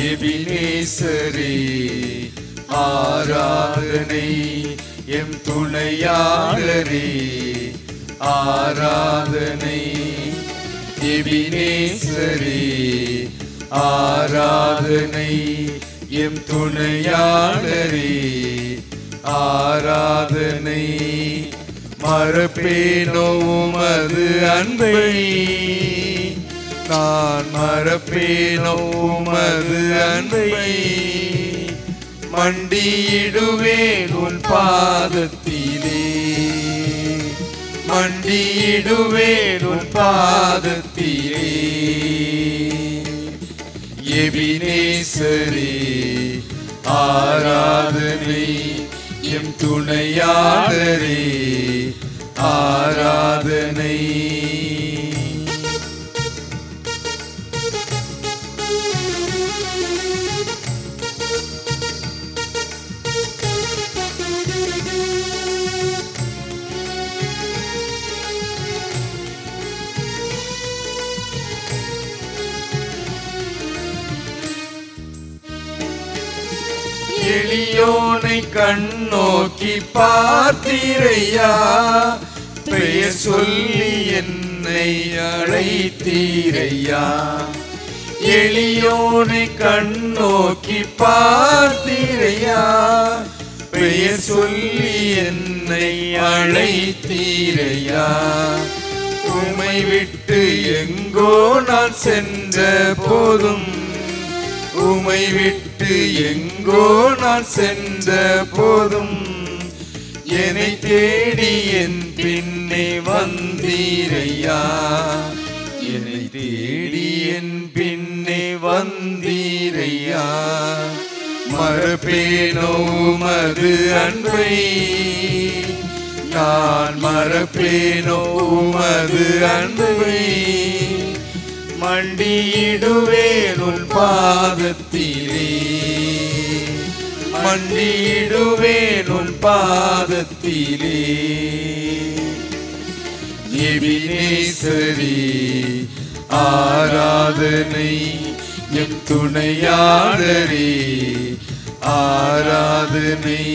எபினேசரே ஆராதனை, எம் துணையாளரே ஆராதனை. எபினேசரே ஆராதனை, எம் துணையாளரே ஆராதனை. மறப்பேனோ உமது அன்பை, நான் மறப்பேனோ உமது அன்பை. மண்டியிடுவேன் உன் பாதத்திலே, மண்டியிடுவேன் உன் பாதத்திலே. எபினேசரே ஆராதனை, எம் துணையாளரே ஆராதனை. எளியோனை கண்ணோக்கி பார்த்தீரையா, பெயர் சொல்லி என்னை அழைத்தீரையா. எளியோனை கண்ணோக்கி பார்த்தீரையா, பெயர் சொல்லி என்னை அழைத்தீரையா. உம்மை விட்டு எங்கோ நான் சென்ற போதும், உம்மை விட்டு எங்கோ நான் சென்ற போதும், என்னை தேடி என் பின்னே வந்தீரையா. என்னை தேடி என் பின்னே வந்தீரையா. மறப்பேனோ உமது அன்பை, நான் மறப்பேனோ உமது அன்பை. மண்டியிடுவேன் உன் பாதத்திலே, மண்டியிடுவேன் உன் பாதத்திலே. எபினேசரே ஆராதனை, எம் துணையாளரே ஆராதனை.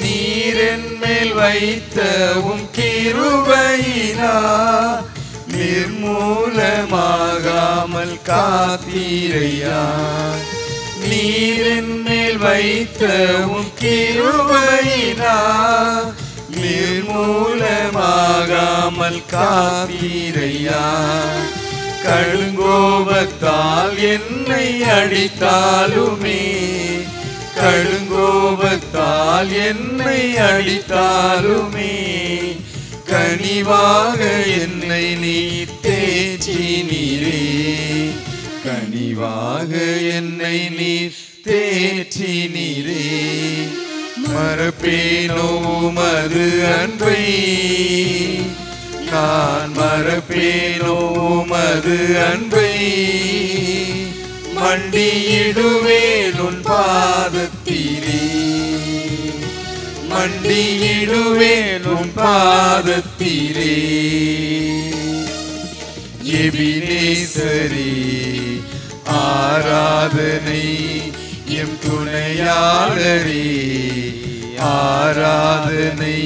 நீர் என்மேல் வைத்த உம் கிருபையினால் நிர்மூலமாகாமல் காத்தீரையா. நீர் என்மேல் வைத்த உம் கிருபையினால் நிர்மூலமாகாமல் காத்தீரையா. கடுங்கோபத்தால் என்னை அடித்தாலுமே, கடுங்கோபத்தால் என்னை அடித்தாலுமே, கனிவாக என்னை நீ தேற்றினீரே. கனிவாக என்னை நீ தேற்றினீரே. மறப்பேனோ உமது அன்பை, நான் மறப்பேனோ உமது அன்பை. மண்டியிடுவேன் உன் பாதத்திலே, மண்டியிடுவேன் உன் பாதத்திலே. எபினேசரே ஆராதனை, எம் துணையாளரே ஆராதனை.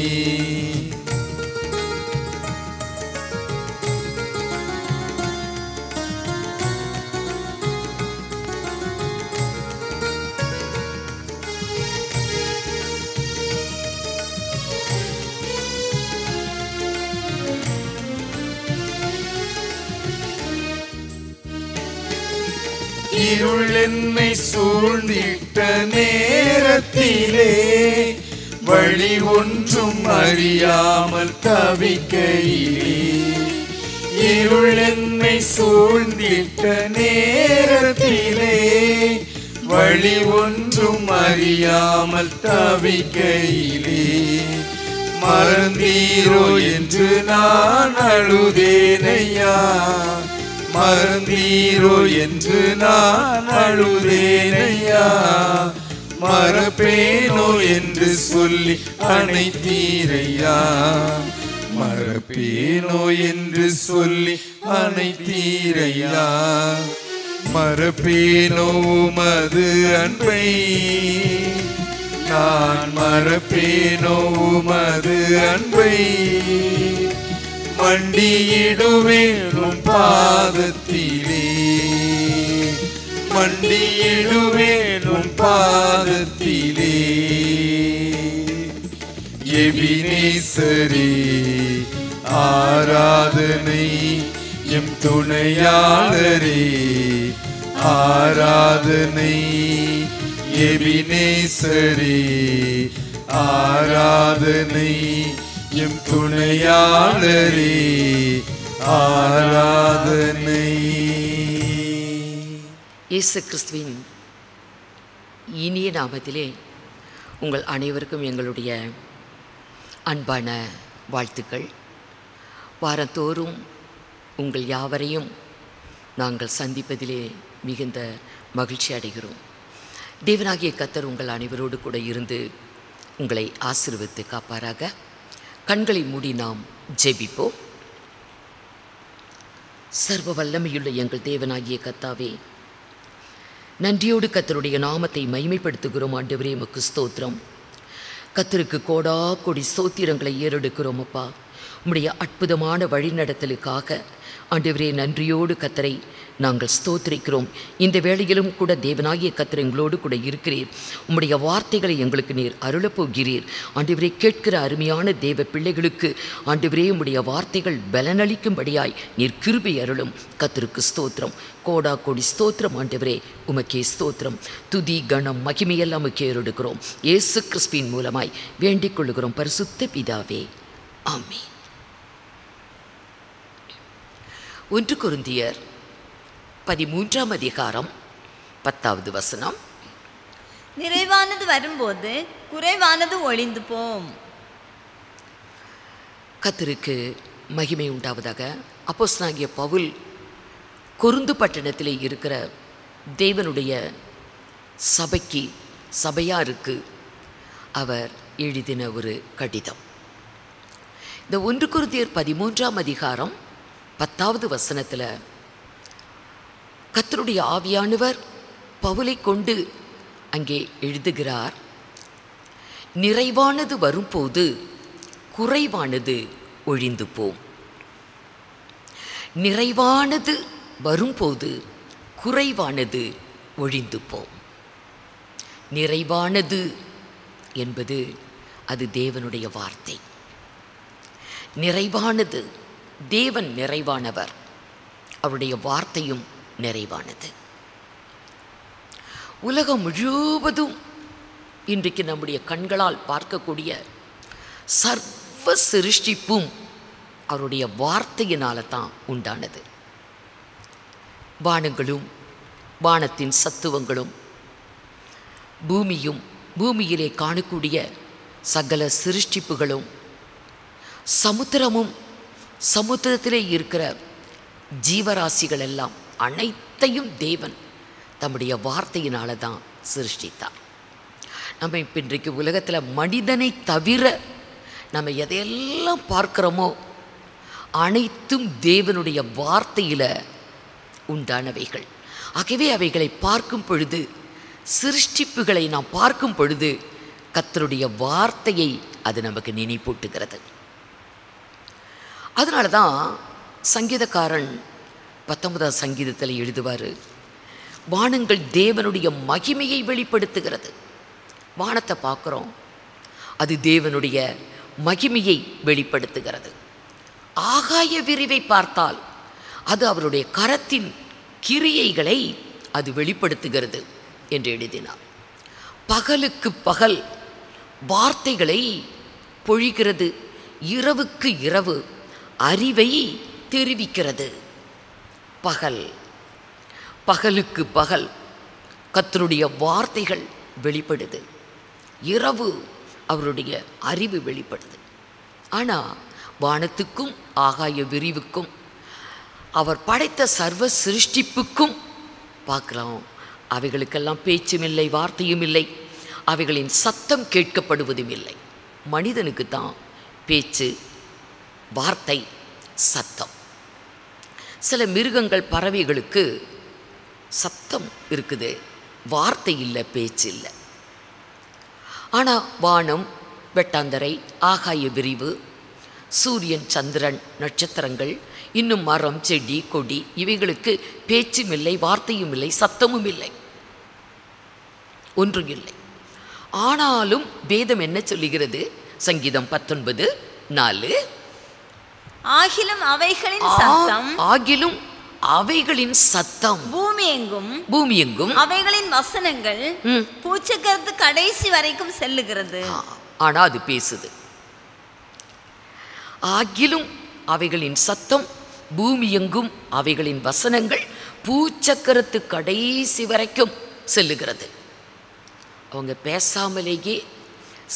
இருள் என்னை சூழ்ந்திட்ட நேரத்திலே, வழி ஒன்றும் அறியாமல் தவிக்கையிலே. இருள் என்னை சூழ்ந்திட்ட நேரத்திலே, வழி ஒன்றும் அறியாமல் தவிக்கையிலே. மறந்தீரோ என்று நான் அழுதேனையா, மறந்தீரோ என்று நான் அழுதேனையா, மறப்பேனோ என்று சொல்லி அணைத்தீரையா, மறப்பேனோ என்று சொல்லி அணைத்தீரையா, மறப்பேனோ உமது அன்பை, நான் மறப்பேனோ உமது அன்பை, மண்டியிடுவேன் உம் பாதத்திலே, மண்டியிடுவேன் உம் பாதத்திலே. எபினேசரே ஆராதனை, எம் துணையாளரே ஆராதனை, எபினேசரே ஆராதனை, எம் துணையாளரே ஆராதனை. இயேசு கிறிஸ்துவின் இனிய நாமத்திலே உங்கள் அனைவருக்கும் எங்களுடைய அன்பான வாழ்த்துக்கள். வாரந்தோறும் உங்கள் யாவரையும் நாங்கள் சந்திப்பதிலே மிகுந்த மகிழ்ச்சி அடைகிறோம். தேவனாகிய கர்த்தர் உங்கள் அனைவரோடு கூட இருந்து உங்களை ஆசீர்வதித்து காப்பாராக. கண்களை மூடி நாம் ஜெபிப்போம். சர்வ வல்லமையுள்ள எங்கள் தேவனாகிய கர்த்தாவே, நன்றியோடு கர்த்தருடைய நாமத்தை மகிமைப்படுத்துகிறோம். ஆண்டவரே உமக்கு ஸ்தோத்திரம். கர்த்தருக்கு கோடா கோடி ஸ்தோத்திரங்களை ஏறெடுக்கிறோம் அப்பா. உம்முடைய அற்புதமான வழிநடத்தலுக்காக ஆண்டவரே நன்றியோடு கர்த்தரை நாங்கள் ஸ்தோத்திரிக்கிறோம். இந்த வேளையிலும் கூட தேவனாகிய கர்த்தர் எங்களோடு கூட இருக்கிறீர். உம்முடைய வார்த்தைகளை எங்களுக்கு நீர் அருளப்போகிறீர். ஆண்டவரே, கேட்கிற அருமையான தேவ பிள்ளைகளுக்கு ஆண்டவரே உம்முடைய வார்த்தைகள் பலனளிக்கும்படியாய் நீர் கிருபை அருளும். கர்த்தருக்கு ஸ்தோத்திரம், கோடா கோடி ஸ்தோத்திரம். ஆண்டவரே உமக்கே ஸ்தோத்திரம். துதி கணம் மகிமையெல்லாம் உமக்கே ஏறெடுக்கிறோம். இயேசு கிறிஸ்துவின் மூலமாய் வேண்டிக் கொள்ளுகிறோம் பரிசுத்த பிதாவே, ஆமென். 1 கொரிந்தியர் 13ஆம் அதிகாரம் 10வது வசனம். நிறைவானது வரும்போது குறைவானது ஒளிந்து போம். கர்த்தருக்கு மகிமை உண்டாவதாக. அப்போஸ்தலனாகிய பவுல் கொரிந்து பட்டணத்திலே இருக்கிற தேவனுடைய சபையாருக்கு அவர் எழுதின ஒரு கடிதம். இந்த 1 கொரிந்தியர் 13ஆம் அதிகாரம் 10வது வசனத்தில் கர்த்தருடைய ஆவியானவர் பவுலை கொண்டு அங்கே எழுதுகிறார். நிறைவானது வரும்போது குறைவானது ஒழிந்து போம். நிறைவானது வரும்போது குறைவானது ஒழிந்து போம். நிறைவானது என்பது அது தேவனுடைய வார்த்தை. நிறைவானது, தேவன் நிறைவானவர், அவருடைய வார்த்தையும் நிறைவானது. உலகம் முழுவதும் இன்றைக்கு நம்முடைய கண்களால் பார்க்கக்கூடிய சர்வ சிருஷ்டிப்பும் அவருடைய வார்த்தையினால தான் உண்டானது. வானங்களும் வானத்தின் சத்துவங்களும் பூமியும் பூமியிலே காணக்கூடிய சகல சிருஷ்டிப்புகளும் சமுத்திரமும் சமுத்திரத்திலே இருக்கிற ஜீவராசிகள் எல்லாம் அனைத்தையும் தேவன் தம்முடைய வார்த்தையினால தான் சிருஷ்டித்தார். நம்ம இப்போ இன்றைக்கு உலகத்தில் மனிதனை தவிர நம்ம எதையெல்லாம் பார்க்குறோமோ அனைத்தும் தேவனுடைய வார்த்தையில் உண்டானவைகள். ஆகவே அவைகளை பார்க்கும் பொழுது, சிருஷ்டிப்புகளை நாம் பார்க்கும் பொழுது கர்த்தருடைய வார்த்தையை அது நமக்கு நினைப்பூட்டுகிறது. அதனால தான் சங்கீதக்காரன் 19ஆம் சங்கீதத்தில் எழுதுவார், வானங்கள் தேவனுடைய மகிமையை வெளிப்படுத்துகிறது. வானத்தை பார்க்குறோம், அது தேவனுடைய மகிமையை வெளிப்படுத்துகிறது. ஆகாய விரிவை பார்த்தால் அது அவருடைய கரத்தின் கிரியைகளை அது வெளிப்படுத்துகிறது என்று எழுதினார். பகலுக்கு பகல் வார்த்தைகளை பொழிகிறது, இரவுக்கு இரவு அறிவை தெரிவிக்கிறது. பகலுக்கு பகல் கர்த்தருடைய வார்த்தைகள் வெளிப்படுது, இரவு அவருடைய அறிவு வெளிப்படுது. ஆனால் வானத்துக்கும் ஆகாய விரிவுக்கும் அவர் படைத்த சர்வ சிருஷ்டிப்புக்கும் பார்க்கலாம், அவைகளுக்கெல்லாம் பேச்சும் இல்லை, வார்த்தையும் இல்லை, அவைகளின் சத்தம் கேட்கப்படுவதும் இல்லை. மனிதனுக்கு தான் பேச்சு, வார்த்தை, சத்தம். சில மிருகங்கள், பறவைகளுக்கு சத்தம் இருக்குது, வார்த்தை இல்லை, பேச்சு இல்லை. ஆனால் வானம், வெட்டாந்தரை, ஆகாய விரிவு, சூரியன், சந்திரன், நட்சத்திரங்கள், இன்னும் மரம், செடி, கொடி, இவைகளுக்கு பேச்சும் இல்லை, வார்த்தையும் இல்லை, சத்தமும் இல்லை, ஒன்றும் இல்லை. ஆனாலும் வேதம் என்ன சொல்லுகிறது? சங்கீதம் 19:4, ஆகிலும் அவைகளின் சத்தம், ஆகிலும் அவைகளின் சத்தம் பூமி எங்கும் அவைகளின் வசனங்கள் பூச்சக்கரத்து கடைசி வரைக்கும் செல்லுகிறது. ஆனா அது பேசுது. ஆகிலும் அவைகளின் சத்தம் பூமி எங்கும் அவைகளின் வசனங்கள் பூச்சக்கரத்து கடைசி வரைக்கும் செல்லுகிறது. அவங்க பேசாமலேயே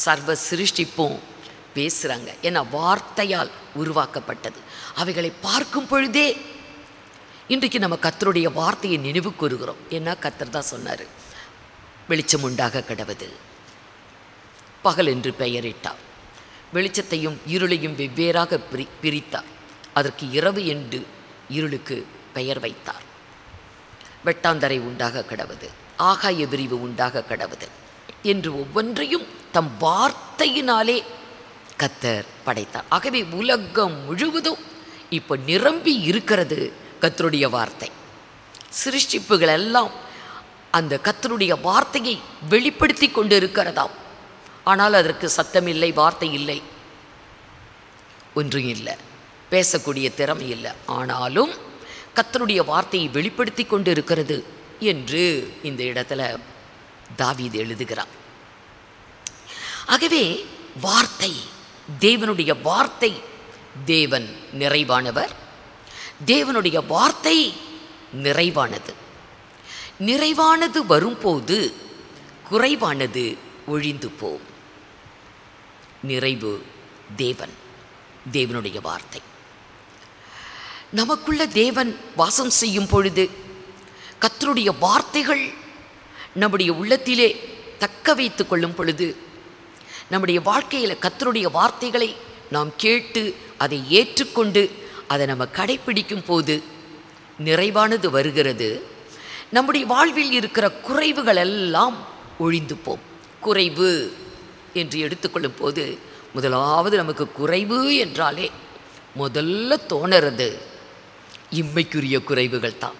சர்வ சிருஷ்டிப்பும் பேசுகிறாங்க. ஏன்னா வார்த்தையால் உருவாக்கப்பட்டது. அவைகளை பார்க்கும் பொழுதே இன்றைக்கு நம்ம கர்த்தருடைய வார்த்தையை நினைவு கூறுகிறோம். ஏன்னா கர்த்தர் தான் சொன்னார், வெளிச்சம் உண்டாக கடவது, பகல் என்று பெயரிட்டார், வெளிச்சத்தையும் இருளையும் வெவ்வேறாக பிரித்தார், அதற்கு இரவு என்று இருளுக்கு பெயர் வைத்தார். வெட்டாந்தரை உண்டாக கடவது, ஆகாய விரிவு உண்டாக கடவது என்று ஒவ்வொன்றையும் தம் வார்த்தையினாலே கர்த்தர் படைத்தார். ஆகவே உலகம் முழுவதும் இப்போ நிரம்பி இருக்கிறது கர்த்தருடைய வார்த்தை. சிருஷ்டிப்புகள் எல்லாம் அந்த கர்த்தருடைய வார்த்தையை வெளிப்படுத்தி கொண்டு இருக்கிறதாம். ஆனால் அதற்கு சத்தம் இல்லை, வார்த்தை இல்லை, ஒன்றும் இல்லை, பேசக்கூடிய திறமை இல்லை. ஆனாலும் கர்த்தருடைய வார்த்தையை வெளிப்படுத்தி கொண்டு இருக்கிறது என்று இந்த இடத்துல தாவீது எழுதுகிறார். ஆகவே வார்த்தை, தேவனுடைய வார்த்தை, தேவன் நிறைவானவர், தேவனுடைய வார்த்தை நிறைவானது. நிறைவானது வரும்போது குறைவானது ஒழிந்து போம். நிறைவு தேவன், தேவனுடைய வார்த்தை. நமக்குள்ள தேவன் வாசம் செய்யும் பொழுது கர்த்தருடைய வார்த்தைகள் நம்முடைய உள்ளத்திலே தக்க வைத்து கொள்ளும் பொழுது, நம்முடைய வாழ்க்கையில் கர்த்தருடைய வார்த்தைகளை நாம் கேட்டு அதை ஏற்றுக்கொண்டு அதை நம்ம கடைப்பிடிக்கும் போது நிறைவானது வருகிறது. நம்முடைய வாழ்வில் இருக்கிற குறைவுகள் எல்லாம் ஒழிந்து போம். குறைவு என்று எடுத்துக்கொள்ளும் போது முதலாவது நமக்கு குறைவு என்றாலே முதல்ல தோணுறது இம்மைக்குரிய குறைவுகள் தான்.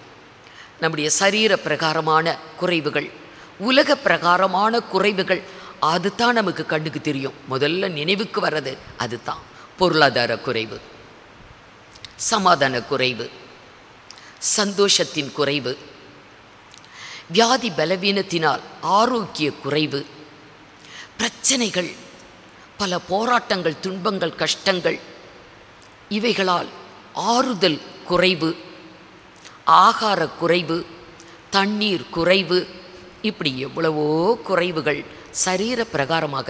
நம்முடைய சரீர பிரகாரமான குறைவுகள், உலக பிரகாரமான குறைவுகள், அதுதான் நமக்கு கண்ணுக்கு தெரியும். முதல்ல நினைவுக்கு வர்றது அதுதான். பொருளாதார குறைவு, சமாதான குறைவு, சந்தோஷத்தின் குறைவு, வியாதி பலவீனத்தினால் ஆரோக்கிய குறைவு, பிரச்சனைகள், பல போராட்டங்கள், துன்பங்கள், கஷ்டங்கள், இவைகளால் ஆறுதல் குறைவு, ஆகார குறைவு, தண்ணீர் குறைவு, இப்படி எவ்வளவோ குறைவுகள் சரீர பிரகாரமாக,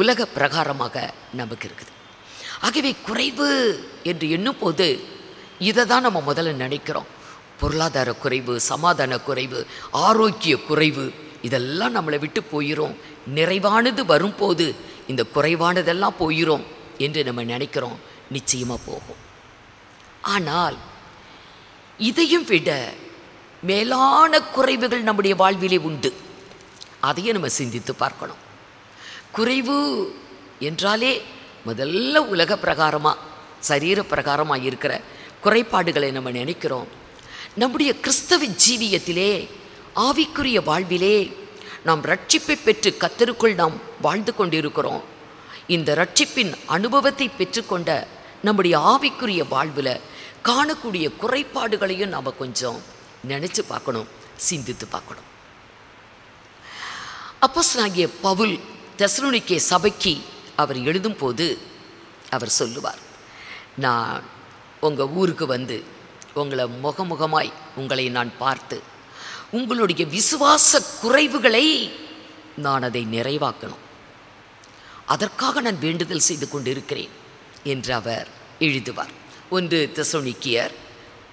உலக பிரகாரமாக நமக்கு இருக்குது. ஆகவே குறைவு என்று எண்ணும் போது இதை தான் நம்ம முதல்ல நினைக்கிறோம். பொருளாதார குறைவு, சமாதான குறைவு, ஆரோக்கிய குறைவு, இதெல்லாம் நம்மளை விட்டு போயிடும். நிறைவானது வரும்போது இந்த குறைவானதெல்லாம் போயிடும் என்று நம்ம நினைக்கிறோம். நிச்சயமாக போகும். ஆனால் இதையும் விட மேலான குறைவுகள் நம்முடைய வாழ்விலே உண்டு. அதையே நம்ம சிந்தித்து பார்க்கணும். குறைவு என்றாலே முதல்ல உலக பிரகாரமாக, சரீர பிரகாரமாக இருக்கிற குறைபாடுகளை நம்ம நினைக்கிறோம். நம்முடைய கிறிஸ்தவ ஜீவியத்திலே, ஆவிக்குரிய வாழ்விலே நாம் ரட்சிப்பை பெற்று கர்த்தருக்குள் நாம் வாழ்ந்து கொண்டிருக்கிறோம். இந்த ரட்சிப்பின் அனுபவத்தை பெற்றுக்கொண்ட நம்முடைய ஆவிக்குரிய வாழ்வில் காணக்கூடிய குறைபாடுகளையும் நாம் கொஞ்சம் நினச்சி பார்க்கணும், சிந்தித்து பார்க்கணும். அப்போஸ்தலனாகிய பவுல் தெசலோனிக்கே சபைக்கு அவர் எழுதும்போது அவர் சொல்லுவார், நான் உங்கள் ஊருக்கு வந்து உங்களை முகமுகமாய் உங்களை நான் பார்த்து உங்களுடைய விசுவாச குறைவுகளை நான் அதை நிறைவாக்கணும், அதற்காக நான் வேண்டுதல் செய்து கொண்டிருக்கிறேன். என்று அவர் எழுதுவார். 1 தெசலோனிக்கேயர்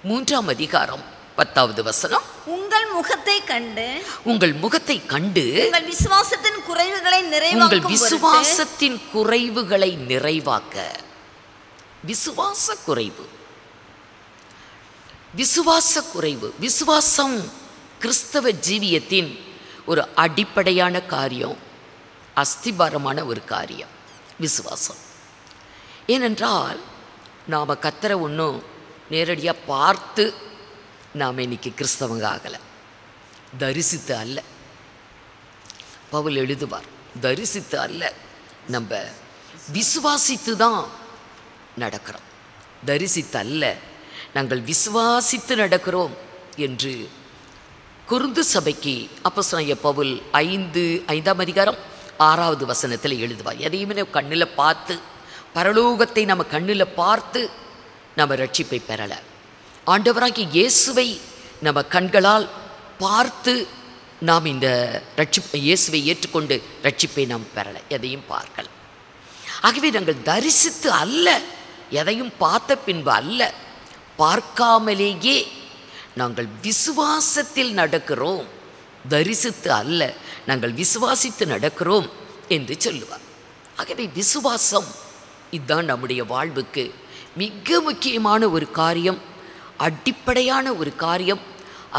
3ஆம் அதிகாரம் 10வது வசனம். உங்கள் முகத்தை கண்டு உங்கள் முகத்தை கண்டு உங்கள் விசுவாசத்தின் குறைவுகளை உங்கள் நிறைவாக்கும் விசுவாசத்தின் குறைவுகளை நிறைவாக்க. விசுவாச குறைவு, விசுவாச குறைவு. விசுவாசம் கிறிஸ்தவ ஜீவியத்தின் ஒரு அடிப்படையான காரியம், அஸ்திபாரமான ஒரு காரியம் விசுவாசம். ஏனென்றால் நாம் கர்த்தரை ஒன்றும் நேரடியாக பார்த்து நாம் இன்னைக்கு கிறிஸ்தவங்க ஆகலை, தரிசித்து அல்ல. பவுல் எழுதுவார், தரிசித்து அல்ல, நம்ம விசுவாசித்து தான் நடக்கிறோம். தரிசித்து அல்ல, நாங்கள் விசுவாசித்து நடக்கிறோம் என்று கொரிந்து சபைக்கு அப்போஸ்தலனாகிய பவுல் 5ஆம் அதிகாரம் 6வது வசனத்தில் எழுதுவார். எதையுமே நம்ம கண்ணில் பார்த்து, பரலோகத்தை நம்ம கண்ணில் பார்த்து நம்ம ரட்சிப்பை பெறலை. ஆண்டவராகிய இயேசுவை நம்ம கண்களால் பார்த்து நாம் இந்த இயேசுவை ஏற்றுக்கொண்டு ரட்சிப்பை நாம் பெறலை, எதையும் பார்க்கல. ஆகவே நாங்கள் தரிசித்து அல்ல, எதையும் பார்த்த பின்பு அல்ல, பார்க்காமலேயே நாங்கள் விசுவாசத்தில் நடக்கிறோம். தரிசித்து அல்ல, நாங்கள் விசுவாசித்து நடக்கிறோம் என்று சொல்லுவார். ஆகவே விசுவாசம் இதுதான் நம்முடைய வாழ்வுக்கு மிக முக்கியமான ஒரு காரியம், அடிப்படையான ஒரு காரியம்,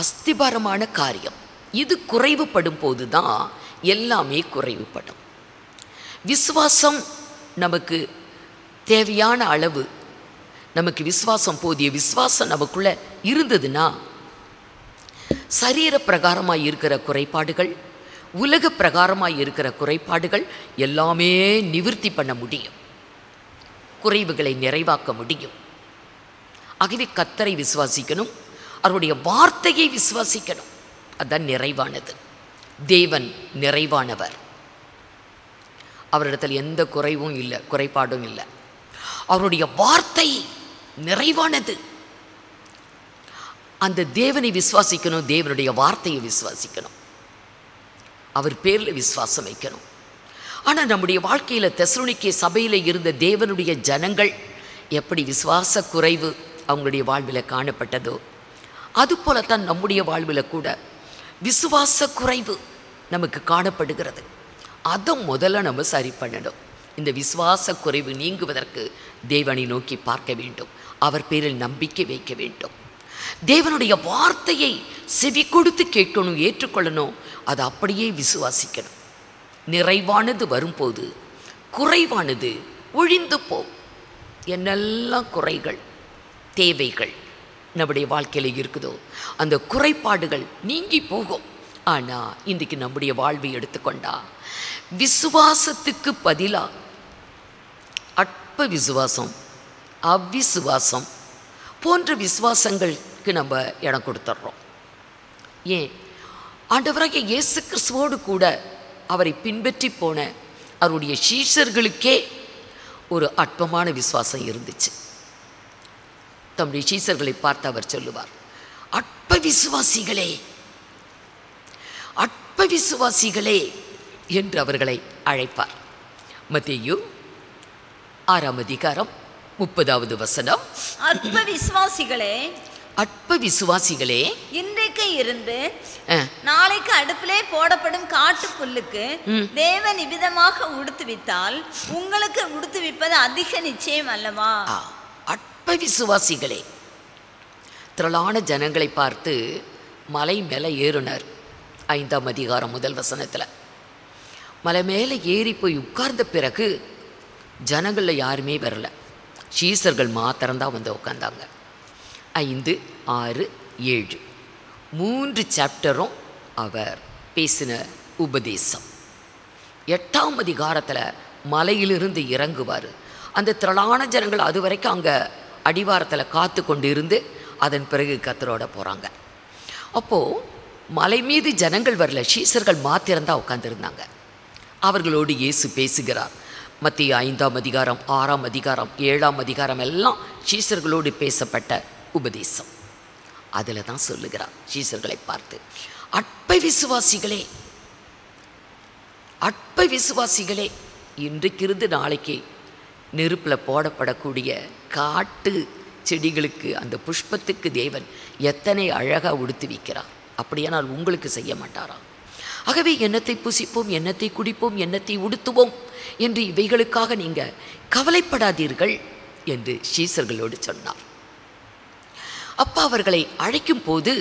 அஸ்திபாரமான காரியம். இது குறைவுபடும் போது தான் எல்லாமே குறைவுபடும். விசுவாசம் நமக்கு தேவையான அளவு, நமக்கு விசுவாசம் போதிய விசுவாசம் நமக்குள்ள இருந்ததுன்னா சரீர பிரகாரமாக இருக்கிற குறைபாடுகள், உலக பிரகாரமாக இருக்கிற குறைபாடுகள் எல்லாமே நிவர்த்தி பண்ண முடியும், குறைவுகளை நிறைவாக்க முடியும். ஆகவே கர்த்தரை விசுவாசிக்கணும், அவருடைய வார்த்தையை விசுவாசிக்கணும். அதுதான் நிறைவானது. தேவன் நிறைவானவர், அவரிடத்தில் எந்த குறைவும் இல்லை, குறைபாடும் இல்லை. அவருடைய வார்த்தை நிறைவானது. அந்த தேவனை விசுவாசிக்கணும், தேவனுடைய வார்த்தையை விசுவாசிக்கணும், அவர் பேரில் விசுவாசம் வைக்கணும். ஆனால் நம்முடைய வாழ்க்கையில் தெசலோனிக்கே சபையில் இருந்த தேவனுடைய ஜனங்கள் எப்படி விசுவாச குறைவு அவங்களுடைய வாழ்வில் காணப்பட்டதோ அதுபோலத்தான் நம்முடைய வாழ்வில் கூட விசுவாச குறைவு நமக்கு காணப்படுகிறது. அதை முதல்ல நம்ம சரி பண்ணணும். இந்த விசுவாச குறைவு நீங்குவதற்கு தேவனை நோக்கி பார்க்க வேண்டும், அவர் பேரில் நம்பிக்கை வைக்க வேண்டும், தேவனுடைய வார்த்தையை செவி கொடுத்து கேட்கணும், ஏற்றுக்கொள்ளணும், அதை அப்படியே விசுவாசிக்கணும். நிறைவானது வரும்போது குறைவானது ஒழிந்து போகும். என்னெல்லாம் குறைகள் தேவைகள் நம்முடைய வாழ்க்கையில் இருக்குதோ அந்த குறைபாடுகள் நீங்கி போகும். ஆனால் இன்றைக்கு நம்முடைய வாழ்வை எடுத்துக்கொண்டா விசுவாசத்துக்கு பதிலாக அற்ப விசுவாசம், அவ்விசுவாசம் போன்ற விசுவாசங்களுக்கு நம்ம இடம் கொடுத்துட்றோம். ஏன்? ஆண்டவராகிய இயேசு கிறிஸ்துவோடு கூட அவரை பின்பற்றி போன அவருடைய சீஷர்களுக்கே ஒரு அற்பமான விசுவாசம் இருந்துச்சு. தம்முடைய சீஷர்களை பார்த்து அவர் சொல்லுவார், அற்ப விசுவாசிகளே, அற்ப விசுவாசிகளே என்று அவர்களை அழைப்பார். மத்தேயு 6ஆம் அதிகாரம் 30வது வசனம். அற்ப விசுவாசிகளே, அற்ப விசுவாசிகளே, இன்றைக்கு இருந்து நாளைக்கு அடுப்பிலே போடப்படும் காட்டு புல்லுக்கு தேவன் இவ்விதமாக உடுத்துவித்தால் உங்களுக்கு உடுத்துவிப்பது அதிக நிச்சயம் அல்லவா? அற்ப விசுவாசிகளே. திரளான ஜனங்களை பார்த்து மலை மேலே ஏறினார். 5ஆம் அதிகாரம் 1 வசனத்தில் மலை மேலே ஏறி போய் உட்கார்ந்த பிறகு ஜனங்களில் யாருமே வரல, சீசர்கள் மாத்திரம்தான் வந்து உட்காந்தாங்க. 5, 6, 7 3 சாப்டரும் அவர் பேசின உபதேசம். 8ஆம் அதிகாரத்தில் மலையிலிருந்து இறங்குவார். அந்த திரளான ஜனங்கள் அது வரைக்கும் அங்கே அடிவாரத்தில் காத்து கொண்டு இருந்து அதன் பிறகு கர்த்தரோட போகிறாங்க. அப்போது மலை மீது ஜனங்கள் வரல, சீசர்கள் மாத்திரம்தான் உட்காந்துருந்தாங்க. அவர்களோடு இயேசு பேசுகிறார். மத்தேயு 5ஆம் அதிகாரம், 6ஆம் அதிகாரம், 7ஆம் அதிகாரம் எல்லாம் சீசர்களோடு பேசப்பட்ட உபதேசம். அதில் தான் சொல்லுகிறார் சீசர்களை பார்த்து, அற்ப விசுவாசிகளே, அற்ப விசுவாசிகளே, இன்றைக்கிருந்து நாளைக்கு நெருப்பில் போடப்படக்கூடிய காட்டு செடிகளுக்கு, அந்த புஷ்பத்துக்கு தேவன் எத்தனை அழகாக உடுத்து வைக்கிறார். அப்படியானால் உங்களுக்கு செய்ய மாட்டாரா? ஆகவே எண்ணத்தை புசிப்போம், எண்ணத்தை குடிப்போம், எண்ணத்தை உடுத்துவோம் என்று இவைகளுக்காக நீங்கள் கவலைப்படாதீர்கள் என்று சீசர்களோடு சொன்னார். அப்பா அவர்களை அழைக்கும் போது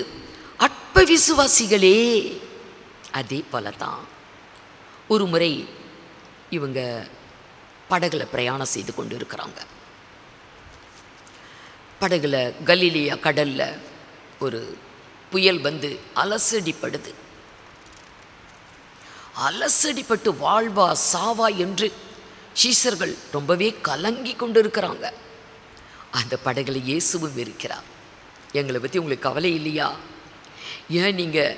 அற்ப விசுவாசிகளே, அதே போல தான் ஒரு முறை இவங்க படகுல பிரயாணம் செய்து கொண்டு இருக்கிறாங்க. படகுல கலிலியா கடலில் ஒரு புயல் வந்து அலசடிப்படுது. அலசடிப்பட்டு வாழ்வா சாவா என்று சீசர்கள் ரொம்பவே கலங்கி கொண்டு இருக்கிறாங்க. அந்த படகுல இயேசுவும் இருக்கிறார். எங்களை பற்றி உங்களுக்கு கவலை இல்லையா? ஏன் நீங்கள்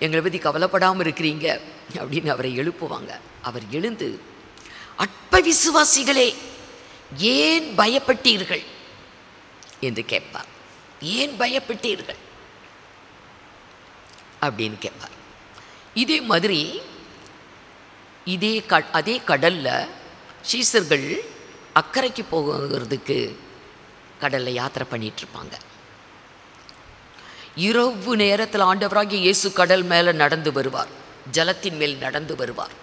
எங்களை பற்றி கவலைப்படாமல் இருக்கிறீங்க அப்படின்னு அவரை எழுப்புவாங்க. அவர் எழுந்து, அற்ப விசுவாசிகளே ஏன் பயப்பட்டீர்கள் என்று கேட்பார். ஏன் பயப்பட்டீர்கள் அப்படின்னு கேட்பார். இதே மாதிரி அதே கடலில் சீசர்கள் அக்கறைக்கு போகிறதுக்கு கடலில் யாத்திரை பண்ணிகிட்ருப்பாங்க. இரவு நேரத்தில் ஆண்டவராகிய இயேசு கடல் மேலே நடந்து வருவார், ஜலத்தின் மேல் நடந்து வருவார்.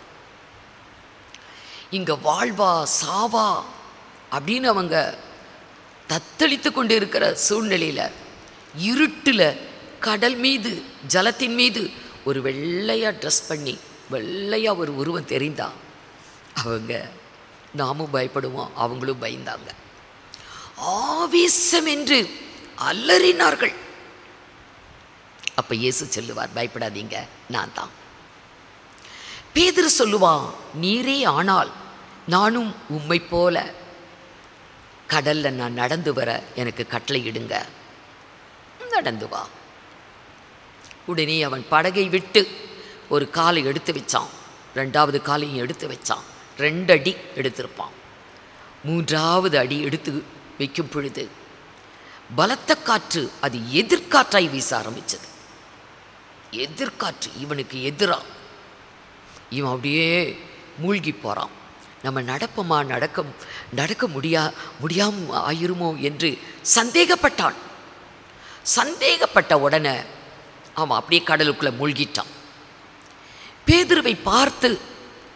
இங்கே வாழ்வா சாவா அப்படின்னு அவங்க தத்தளித்து கொண்டு இருக்கிற சூழ்நிலையில் இருட்டில் கடல் மீது, ஜலத்தின் மீது ஒரு வெள்ளையாக ட்ரெஸ் பண்ணி வெள்ளையாக ஒரு உருவம் தெரிந்தா அவங்க, நாமும் பயப்படுவோம், அவங்களும் பயந்தாங்க. ஆவேசம் என்று அலறினார்கள். அப்போ இயேசு சொல்லுவார், பயப்படாதீங்க, நான் தான். பேதுரு சொல்லுவான், நீரே ஆனால் நானும் உம்மை போல கடல்ல நான் நடந்து வர எனக்கு கட்டளை இடுங்க, நடந்து வா. உடனே அவன் படகை விட்டு ஒரு காலை எடுத்து வச்சான், ரெண்டாவது காலையும் எடுத்து வச்சான். 2 அடி எடுத்திருப்பான். 3வது அடி எடுத்து வைக்கும் பொழுது பலத்த காற்று, அது எதிர்காற்றாய் வீச ஆரம்பிச்சது. எதிர்காற்று இவனுக்கு எதிராக. இவன் அப்படியே மூழ்கி போகிறான். நம்ம நடப்போமா, நடக்க முடியாமல் ஆயிருமோ என்று சந்தேகப்பட்டான். சந்தேகப்பட்ட உடனே அவன் அப்படியே கடலுக்குள்ளே மூழ்கிட்டான். பேதுருவை பார்த்து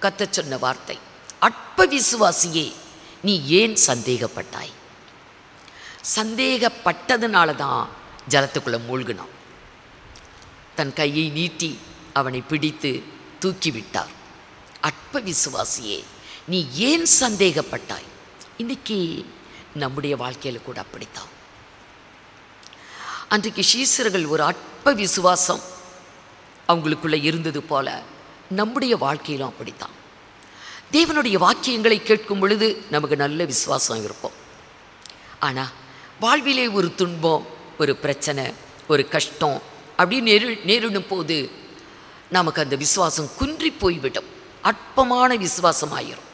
கர்த்தர் சொன்ன வார்த்தை, அற்ப விசுவாசியே நீ ஏன் சந்தேகப்பட்டாய்? சந்தேகப்பட்டதுனால தான் ஜலத்துக்குள்ளே மூழ்கினான். தன் கையை நீட்டி அவனை பிடித்து தூக்கிவிட்டார். அற்ப விசுவாசியே நீ ஏன் சந்தேகப்பட்டாய்? இன்னைக்கு நம்முடைய வாழ்க்கையில் கூட அப்படித்தான். அன்றைக்கு சீசர்கள் ஒரு அற்ப விசுவாசம் அவங்களுக்குள்ளே இருந்தது போல நம்முடைய வாழ்க்கையிலும் அப்படித்தான். தேவனுடைய வாக்கியங்களை கேட்கும் பொழுது நமக்கு நல்ல விசுவாசம் இருக்கும். ஆனால் வாழ்விலே ஒரு துன்பம், ஒரு பிரச்சனை, ஒரு கஷ்டம் அப்படி நேரிடும் போது நமக்கு அந்த விசுவாசம் குன்றி போய்விடும். அற்பமான விசுவாசம் ஆயிரும்.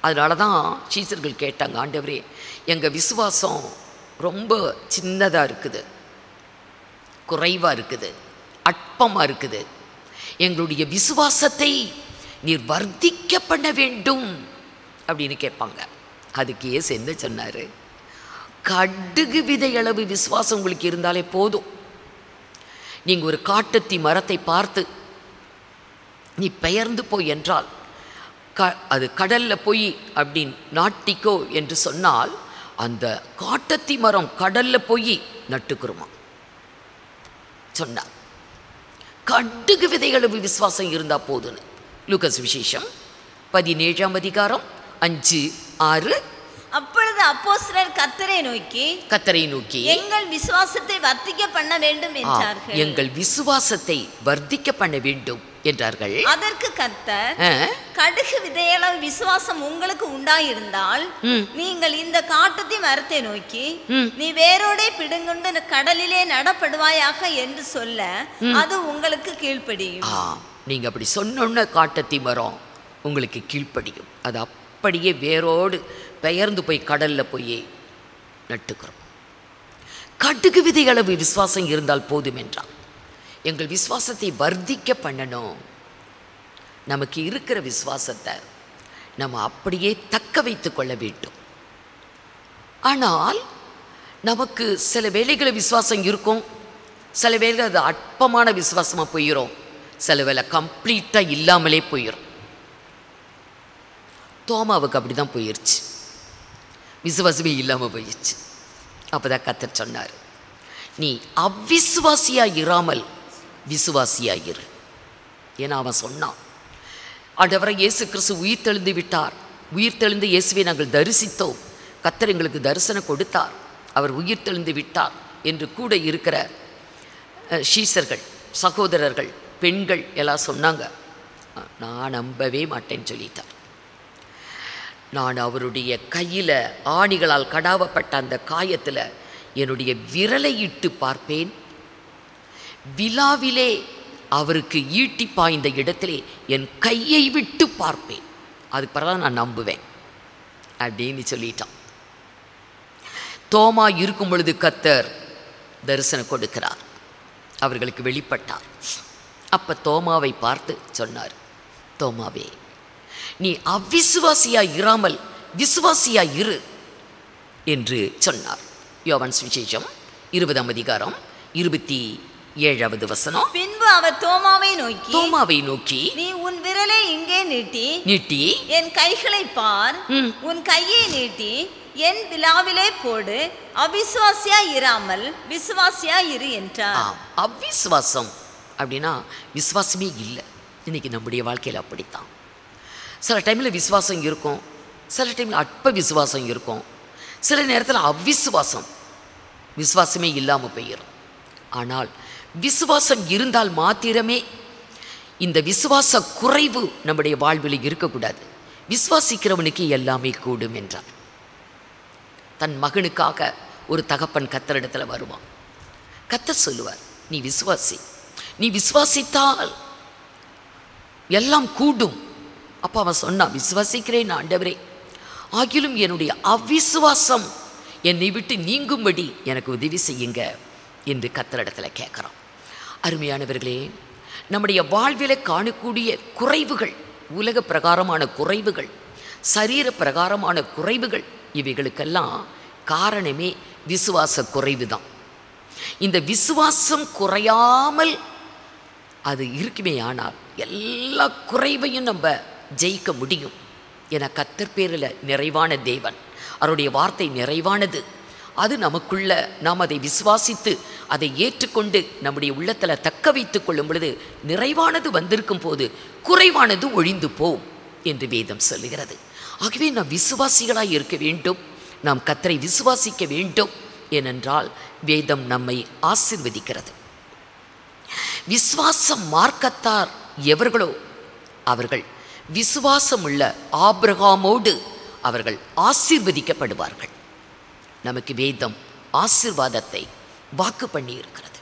அதனால தான் சீசர்கள் கேட்டாங்க, ஆண்டவரே எங்கள் விசுவாசம் ரொம்ப சின்னதாக இருக்குது, குறைவாக இருக்குது, அற்பமாக இருக்குது, எங்களுடைய விசுவாசத்தை நீர் வர்த்திக்க பண்ண வேண்டும் அப்படின்னு கேட்பாங்க. அதுக்கு இயேசு என்ன சொன்னார்? கடுகு விதை அளவு விசுவாசம் உங்களுக்கு இருந்தாலே போதும். நீங்கள் ஒரு காட்டத்தி மரத்தை பார்த்து நீ பெயர்ந்து போய் என்றால் அது கடலில் போய் அப்படின்னு நாட்டிக்கோ என்று சொன்னால் அந்த காட்டத்தி மரம் கடலில் போய் நட்டுக்குருமா சொன்னார். கடுகு விதைகளவு விசுவாசம் இருந்தால் போதுன்னு. லூகாஸ் விசேஷம் 17ஆம் அதிகாரம் 5, 6. அப்பொழுது அப்போஸ்தலர் கர்த்தரை நோக்கி எங்கள் விசுவாசத்தை வர்த்திக்க பண்ண வேண்டும் என்றார்கள். எங்கள் விசுவாசத்தை வர்த்திக்க பண்ண வேண்டும் என்றார்கள். அதற்கு கர்த்தர், கடுகு விதையளவு விசுவாசம் உங்களுக்கு உண்டாயிருந்தால் நீங்கள் இந்த காட்டத்தி மரத்தை நோக்கி நீ வேரோடே பிடுங்குண்டு கடலிலே நடப்படுவாயாக என்று சொல்ல அது உங்களுக்கு கீழ்ப்படியும். நீங்க அப்படி சொன்ன காட்டத்தி மரம் உங்களுக்கு கீழ்ப்படியும். அது அப்படியே வேரோடு பெயர்ந்து போய் கடலில் போய் நட்டுக்கிறோம். கடுகு விதையளவு விசுவாசம் இருந்தால் போதும் என்றால் எங்கள் விசுவாசத்தை வர்த்திக்க பண்ணணும். நமக்கு இருக்கிற விசுவாசத்தை நம்ம அப்படியே தக்க வைத்து கொள்ள வேண்டும். ஆனால் நமக்கு சில வேளைகளை விசுவாசம் இருக்கும், சில வேளை அது அற்பமான விசுவாசமாக போயிடும், சில வேளை கம்ப்ளீட்டாக இல்லாமலே போயிடும். தோமாவுக்கு அப்படி தான் போயிடுச்சு, விசுவாசமே இல்லாமல் போயிடுச்சு. அப்போ தான் கர்த்தர் சொன்னார், நீ அவ்விசுவாசியாக இராமல் விசுவாசியாக இரு. ஏன்னா அவன் சொன்னான், ஆண்டவரை இயேசு கிறிஸ்து உயிர் தெழுந்து விட்டார், உயிர் தெழுந்து இயேசுவை நாங்கள் தரிசித்தோம், கர்த்தர் எங்களுக்கு தரிசனம் கொடுத்தார், அவர் உயிர் தெழுந்து விட்டார் என்று கூட இருக்கிற சீசர்கள், சகோதரர்கள், பெண்கள் எல்லாம் சொன்னாங்க. நான் நம்பவே மாட்டேன்னு சொல்லிட்டார். நான் அவருடைய கையில் ஆணிகளால் கடாவப்பட்ட அந்த காயத்தில் என்னுடைய விரலை இட்டு பார்ப்பேன், விழாவிலே அவருக்கு ஈட்டி பாய்ந்த இடத்திலே என் கையை விட்டு பார்ப்பேன், அதுக்கு பிறகு நான் நம்புவேன் அப்படின்னு சொல்லிட்டான். தோமா இருக்கும் பொழுது கர்த்தர் தரிசனம் கொடுக்கிறார், அவர்களுக்கு வெளிப்பட்டார். அப்போ தோமாவை பார்த்து சொன்னார், தோமாவே, நீ அவ்விசுவாசியாய் இராமல் விசுவாசியாய் இரு என்று சொன்னார். யோவான் சுவிசேஷம் 20ஆம் அதிகாரம் 27வது வசனம். பின்பு அவர் தோமாவை நோக்கி நீ உன் விரலை இங்கே நீட்டி என் கைகளை பார், உன் கையை நீட்டி என் விழாவிலே போடு, அவிசுவாசியா இராமல் விசுவாசியா இரு என்றார். அவ்விசுவாசம் அப்படின்னா விசுவாசமே இல்லை. இன்னைக்கு நம்முடைய வாழ்க்கையில் அப்படித்தான். சில டைமில் விசுவாசம் இருக்கும், சில டைமில் அற்ப விசுவாசம் இருக்கும், சில நேரத்தில் அவ்விசுவாசம், விசுவாசமே இல்லாமல் போயிடும். ஆனால் விசுவாசம் இருந்தால் மாத்திரமே இந்த விசுவாச குறைவு நம்முடைய வாழ்வில் இருக்கக்கூடாது. விசுவாசிக்கிறவனுக்கு எல்லாமே கூடும் என்றார். தன் மகனுக்காக ஒரு தகப்பன் கர்த்தரிடத்தில் வருவான். கர்த்தர் சொல்லுவார், நீ விசுவாசி, நீ விசுவாசித்தால் எல்லாம் கூடும். அப்போ அவன் சொன்னான், விசுவாசிக்கிறேன் ஆண்டவரே, ஆகிலும் என்னுடைய அவ்விசுவாசம் என்னை விட்டு நீங்கும்படி எனக்கு உதவி செய்யுங்க என்று கர்த்தரிடத்தில் கேட்குறான். அருமையானவர்களே, நம்முடைய வாழ்வில் காணக்கூடிய குறைவுகள், உலக பிரகாரமான குறைவுகள், சரீர பிரகாரமான குறைவுகள், இவைகளுக்கெல்லாம் காரணமே விசுவாச குறைவு தான். இந்த விசுவாசம் குறையாமல் அது இருக்குமே ஆனால் எல்லா குறைவையும் நம்ம ஜெயிக்க முடியும். என கர்த்தர் பேரில் நிறைவான தேவன், அவருடைய வார்த்தை நிறைவானது. அது நமக்குள்ள நாம் அதை விசுவாசித்து அதை ஏற்றுக்கொண்டு நம்முடைய உள்ளத்தில் தக்க வைத்து கொள்ளும் பொழுது நிறைவானது வந்திருக்கும் போது குறைவானது ஒழிந்து போம் என்று வேதம் சொல்லுகிறது. ஆகவே நாம் விசுவாசிகளாய் இருக்க வேண்டும், நாம் கர்த்தரை விசுவாசிக்க வேண்டும். ஏனென்றால் வேதம் நம்மை ஆசீர்வதிக்கிறது. விசுவாசம் மார்க்கத்தார் எவர்களோ அவர்கள் விசுவாசம் உள்ள ஆபிரகாமோடு அவர்கள் ஆசீர்வதிக்கப்படுவார்கள். நமக்கு வேதம் ஆசீர்வாதத்தை வாக்கு பண்ணி இருக்கிறது.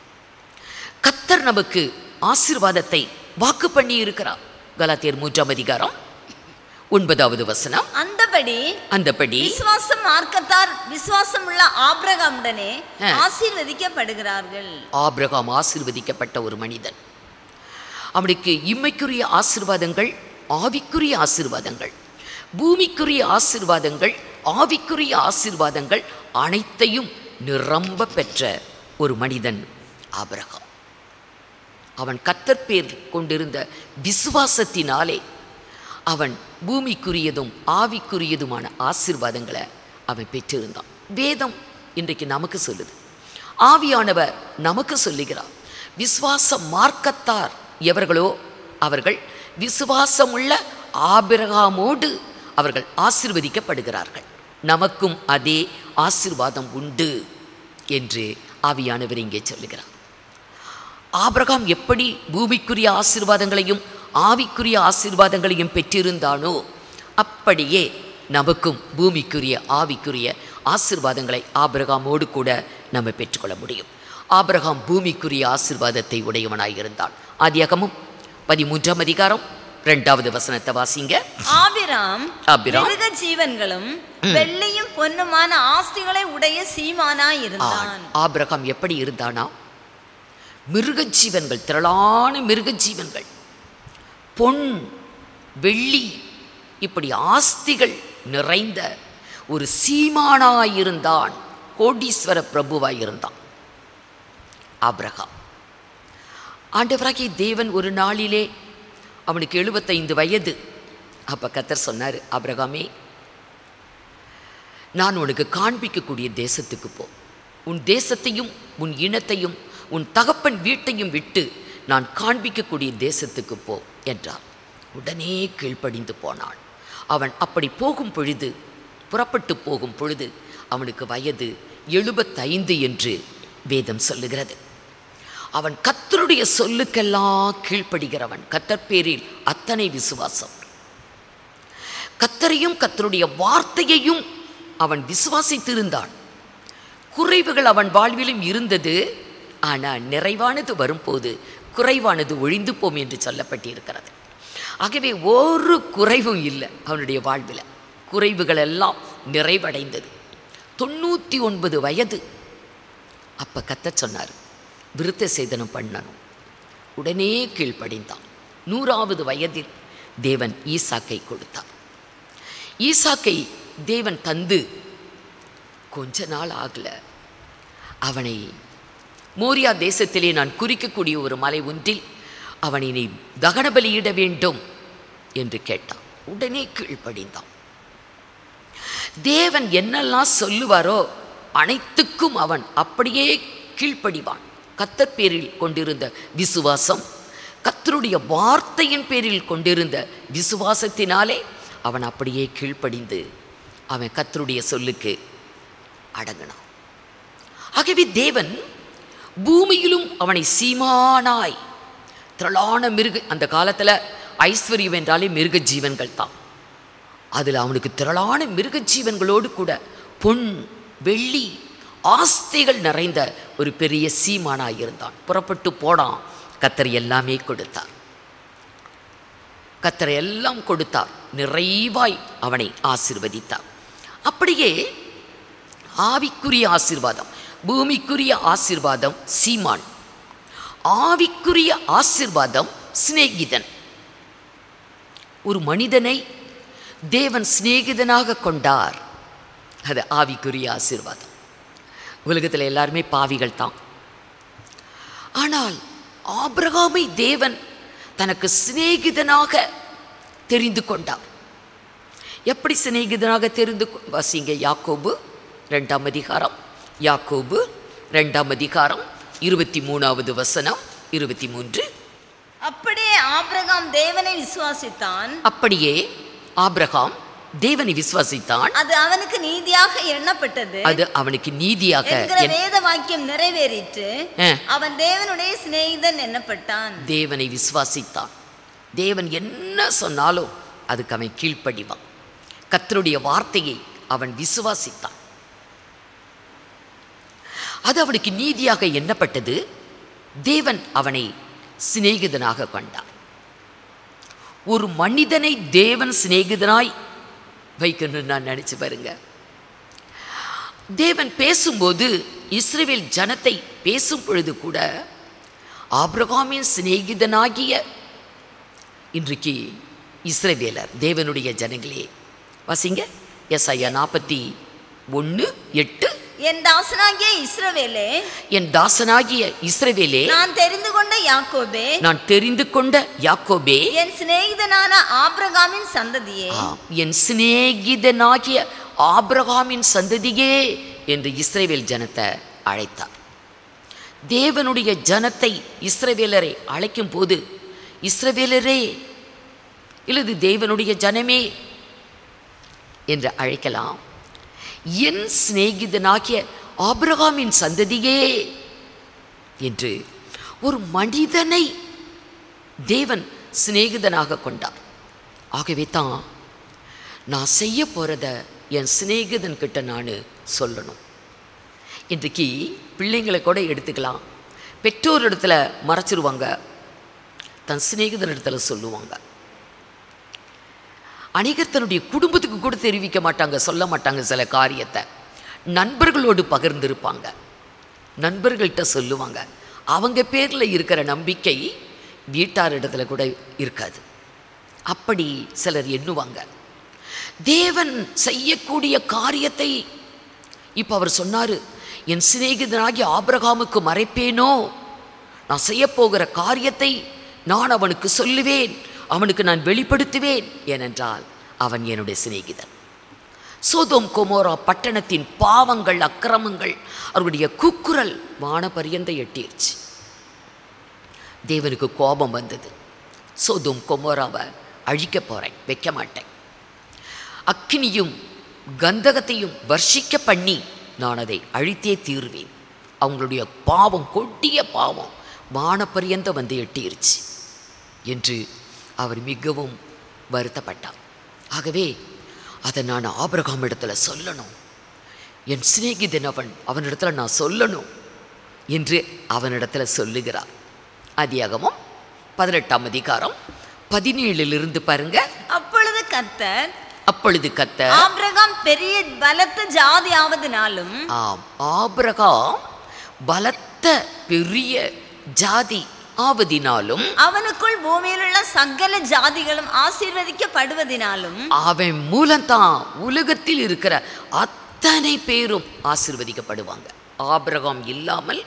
கர்த்தர் நமக்கு ஆசீர்வாதத்தை வாக்கு பண்ணி இருக்கிறார். கலாத்தியர் 3ஆம் அதிகாரம் 9வது வசனம். அந்தபடி விசுவாசம் மார்க்கத்தார் விசுவாசம் உள்ள ஆபிரகாமுடனே ஆசீர்வதிக்கப்படுகிறார்கள். ஆபிரகாம் ஆசீர்வதிக்கப்பட்ட ஒரு மனிதன். அவனுக்கு இம்மைக்குரிய ஆசீர்வாதங்கள், ஆவிக்குரிய ஆசீர்வாதங்கள், பூமிக்குரிய ஆசீர்வாதங்கள், ஆவிக்குரிய ஆசீர்வாதங்கள் அனைத்தையும் நிரம்ப பெற்ற ஒரு மனிதன் ஆபிரகாம். அவன் கர்த்தர் பேர் கொண்டிருந்த விசுவாசத்தினாலே அவன் பூமிக்குரியதும் ஆவிக்குரியதுமான ஆசீர்வாதங்களை அவன் பெற்றிருந்தான். வேதம் இன்றைக்கு நமக்கு சொல்லுது, ஆவியானவர் நமக்கு சொல்லுகிறார், விசுவாச மார்க்கத்தார் எவர்களோ அவர்கள் விசுவாசமுள்ள ஆபிரகாமோடு அவர்கள் ஆசீர்வதிக்கப்படுகிறார்கள். நமக்கும் அதே ஆசீர்வாதம் உண்டு என்று ஆவியானவர் இங்கே சொல்லுகிறார். ஆபிரகாம் எப்படி பூமிக்குரிய ஆசீர்வாதங்களையும் ஆவிக்குரிய ஆசீர்வாதங்களையும் பெற்றிருந்தானோ அப்படியே நமக்கும் பூமிக்குரிய ஆவிக்குரிய ஆசீர்வாதங்களை ஆபிரகாமோடு கூட நம்ம பெற்றுக்கொள்ள முடியும். ஆபிரகாம் பூமிக்குரிய ஆசீர்வாதத்தை உடையவனாய் இருந்தான். ஆதியாகமம் 13ஆம் அதிகாரம் 2வது வசனத்தை வாசிங்க. ஆபிராம் மிருக ஜீவன்களும் வெள்ளியும் பொன்னுமான ஆஸ்திகளை உடைய சீமானாய் இருந்தான். ஆபிரகாம் எப்படி இருந்தானா? மிருக ஜீவன்கள், திரளான மிருக ஜீவன்கள், பொன் வெள்ளி இப்படி ஆஸ்திகள் நிறைந்த ஒரு சீமானாயிருந்தான், கோடீஸ்வர பிரபுவாயிருந்தான் ஆபிரகாம். ஆண்டவராகிய தேவன் ஒரு நாளிலே அவனுக்கு 75 வயது. அப்போ கர்த்தர் சொன்னார், ஆபிரகாமே, நான் உனக்கு காண்பிக்கக்கூடிய தேசத்துக்கு போ. உன் தேசத்தையும் உன் இனத்தையும் உன் தகப்பன் வீட்டையும் விட்டு நான் காண்பிக்கக்கூடிய தேசத்துக்கு போ என்றார். உடனே கீழ்ப்படிந்து போனான். அவன் அப்படி போகும் பொழுது, புறப்பட்டு போகும் பொழுது அவனுக்கு வயது 75 என்று வேதம் சொல்லுகிறது. அவன் கர்த்தருடைய சொல்லுக்கெல்லாம் கீழ்ப்படுகிறவன். கர்த்தர் பேரில் அத்தனை விசுவாசம். கர்த்தரையும் கர்த்தருடைய வார்த்தையையும் அவன் விசுவாசித்திருந்தான். குறைவுகள் அவன் வாழ்விலும் இருந்தது. ஆனால் நிறைவானது வரும்போது குறைவானது ஒழிந்து போம் என்று சொல்லப்பட்டிருக்கிறது. ஆகவே ஒரு குறைவும் இல்லை அவனுடைய வாழ்வில். குறைவுகள் எல்லாம் நிறைவடைந்தது. 99 வயது. அப்போ கர்த்தர் சொன்னார், விருத்த சேதனம் பண்ணணும். உடனே கீழ்ப்படிந்தான். 100வது வயதில் தேவன் ஈசாக்கை கொடுத்தார். ஈசாக்கை தேவன் தந்து கொஞ்ச நாள் ஆகல, அவனை மோரியா தேசத்திலே நான் குறிக்கக்கூடிய ஒரு மலை ஒன்றில் அவனை நீ தகன பலியிட வேண்டும் என்று கேட்டான். உடனே கீழ்ப்படிந்தான். தேவன் என்னெல்லாம் சொல்லுவாரோ அனைத்துக்கும் அவன் அப்படியே கீழ்ப்படிவான். கர்த்தர் பேரில் கொண்டிருந்த விசுவாசம், கர்த்தருடைய வார்த்தையின் பேரில் கொண்டிருந்த விசுவாசத்தினாலே அவன் அப்படியே கீழ்ப்படிந்து அவன் கர்த்தருடைய சொல்லுக்கு அடங்கினான். ஆகவே தேவன் பூமியிலும் அவனை சீமானாய் திரளான அந்த காலத்தில் ஐஸ்வர்யம் என்றாலே மிருக ஜீவன்கள் தான். அதில் அவனுக்கு திரளான மிருக ஜீவன்களோடு கூட பொன் வெள்ளி ஆஸ்திகள் நிறைந்த ஒரு பெரிய சீமானாய் இருந்தான். புறப்பட்டு போனான். கர்த்தர் எல்லாமே கொடுத்தார். கர்த்தர் எல்லாம் கொடுத்தார். நிறைவாய் அவனை ஆசீர்வதித்தார். அப்படியே ஆவிக்குரிய ஆசீர்வாதம், பூமிக்குரிய ஆசீர்வாதம் சீமான், ஆவிக்குரிய ஆசீர்வாதம் சிநேகிதன். ஒரு மனிதனை தேவன் சிநேகிதனாக கொண்டார். அது ஆவிக்குரிய ஆசீர்வாதம். உலகத்தில் எல்லாருமே பாவிகள் தான். ஆனால் ஆபிரகாமை தேவன் தனக்கு சிநேகிதனாக தெரிந்து கொண்டார். எப்படி சிநேகிதனாக தெரிந்து வாசிங்க, யாக்கோபு 2ஆம் அதிகாரம், யாக்கோபு 2ஆம் அதிகாரம் 23வது வசனம் 23. அப்படியே ஆபிரகாம் தேவனை விசுவாசித்தான். அப்படியே ஆபிரகாம் தேவனை விசுவாசித்தான். அது அவனுக்கு நீதியாக எண்ணப்பட்டது. அது அவனுக்கு நீதியாக வேத வாக்கியம் நிறைவேறிற்று. அவன் தேவனுடைய சிநேகிதன் எண்ணப்பட்டான். தேவனை விசுவாசித்தான். தேவன் என்ன சொன்னாலும் அதுக்கு அவன் கீழ்ப்படிவான். கர்த்தருடைய வார்த்தையை அவன் விசுவாசித்தான். அது அவனுக்கு நீதியாக எண்ணப்பட்டது. தேவன் அவனை சிநேகிதனாக கொண்டார். ஒரு மனிதனை தேவன் சிநேகிதனாய் வைக்கணும்னு நான் நினைச்சு பாருங்க. தேவன் பேசும்போது இஸ்ரவேல் ஜனத்தை பேசும் பொழுது கூட ஆபிரகாமின் சிநேகிதனாகிய இன்றைக்கு இஸ்ரவேலர் தேவனுடைய ஜனங்களே, வாசிங்க எசாயா 41:8. என் தாசனாகிய இஸ்ரவேலே, என் தாசனாகிய இஸ்ரவேலே, நான் தெரிந்து கொண்ட யாக்கோபே, நான் தெரிந்து கொண்ட யாக்கோபே, என் சிநேகிதனான ஆபிரகாமின் சந்ததியே, என் சிநேகிதனாகிய ஆபிரகாமின் சந்ததியே என்று இஸ்ரவேல் ஜனத்தை அழைத்தார். தேவனுடைய ஜனத்தை இஸ்ரவேலரை அழைக்கும் போது இஸ்ரவேலரே இல்லது தேவனுடைய ஜனமே என்று அழைக்கலாம். என் சிநேகிதனாகிய ஆபிரகாமின் சந்ததியே என்று ஒரு மனிதனை தேவன் சிநேகிதனாக கொண்டார். ஆகவே தான் நான் செய்ய போகிறத என் சிநேகிதன் கிட்ட நான் சொல்லணும். இன்றைக்கு பிள்ளைங்களை கூட எடுத்துக்கலாம். பெற்றோர் இடத்துல மறைச்சிருவாங்க, தன் சிநேகிதன் இடத்துல சொல்லுவாங்க. அநேகர் தன்னுடைய குடும்பத்துக்கு கூட தெரிவிக்க மாட்டாங்க, சொல்ல மாட்டாங்க. சில காரியத்தை நண்பர்களோடு பகிர்ந்திருப்பாங்க, நண்பர்கள்ட்ட சொல்லுவாங்க. அவங்க பேரில் இருக்கிற நம்பிக்கை வீட்டார் இடத்துல கூட இருக்காது. அப்படி சிலர் எண்ணுவாங்க. தேவன் செய்யக்கூடிய காரியத்தை இப்போ அவர் சொன்னார், என் சிநேகிதனாகி ஆபிரகாமுக்கு மறைப்பேனோ? நான் செய்ய போகிற காரியத்தை நான் அவனுக்கு சொல்லுவேன், அவனுக்கு நான் வெளிப்படுத்துவேன், ஏனென்றால் அவன் என்னுடைய சிநேகிதன். சோதோம் கொமோரா பட்டணத்தின் பாவங்கள், அக்கிரமங்கள், அவருடைய கூக்குரல் வானபரியந்த எட்டிருச்சு. தேவனுக்கு கோபம் வந்தது. சோதோம் கொமோராவை அழிக்க போகிறேன், வைக்க மாட்டேன், அக்கினியும் கந்தகத்தையும் வர்ஷிக்க பண்ணி நான் அதை அழித்தே தீர்வேன். அவங்களுடைய பாவம், கொடிய பாவம் வானபரியந்த வந்து எட்டிருச்சு என்று அவர் மிகவும் வருத்தப்பட்டார். ஆகவே அதை நான் ஆபிரகாம் இடத்துல சொல்லணும், என் சிநேகிதன் அவனிடத்துல நான் சொல்லணும் என்று அவனிடத்துல சொல்லுகிறார். ஆதியாகமம் 18ஆம் அதிகாரம் 17 பாருங்க. அப்பொழுது கர்த்தர் ஆபிரகாம் பெரிய பலத்த ஜாதி ஆவதினாலும், ஆபிரகாம் பலத்த பெரிய ஜாதி ஆவதினாலும், அவனுக்குள் பூமியில் உள்ள சகல ஜாதிகளும் ஆசீர்வதிக்கப்படுவதினாலும், அவன் மூலம்தான் உலகத்தில் இருக்கிற அத்தனை பேரும் ஆசீர்வதிக்கப்படுவாங்க. ஆபிரகாம் இல்லாமல்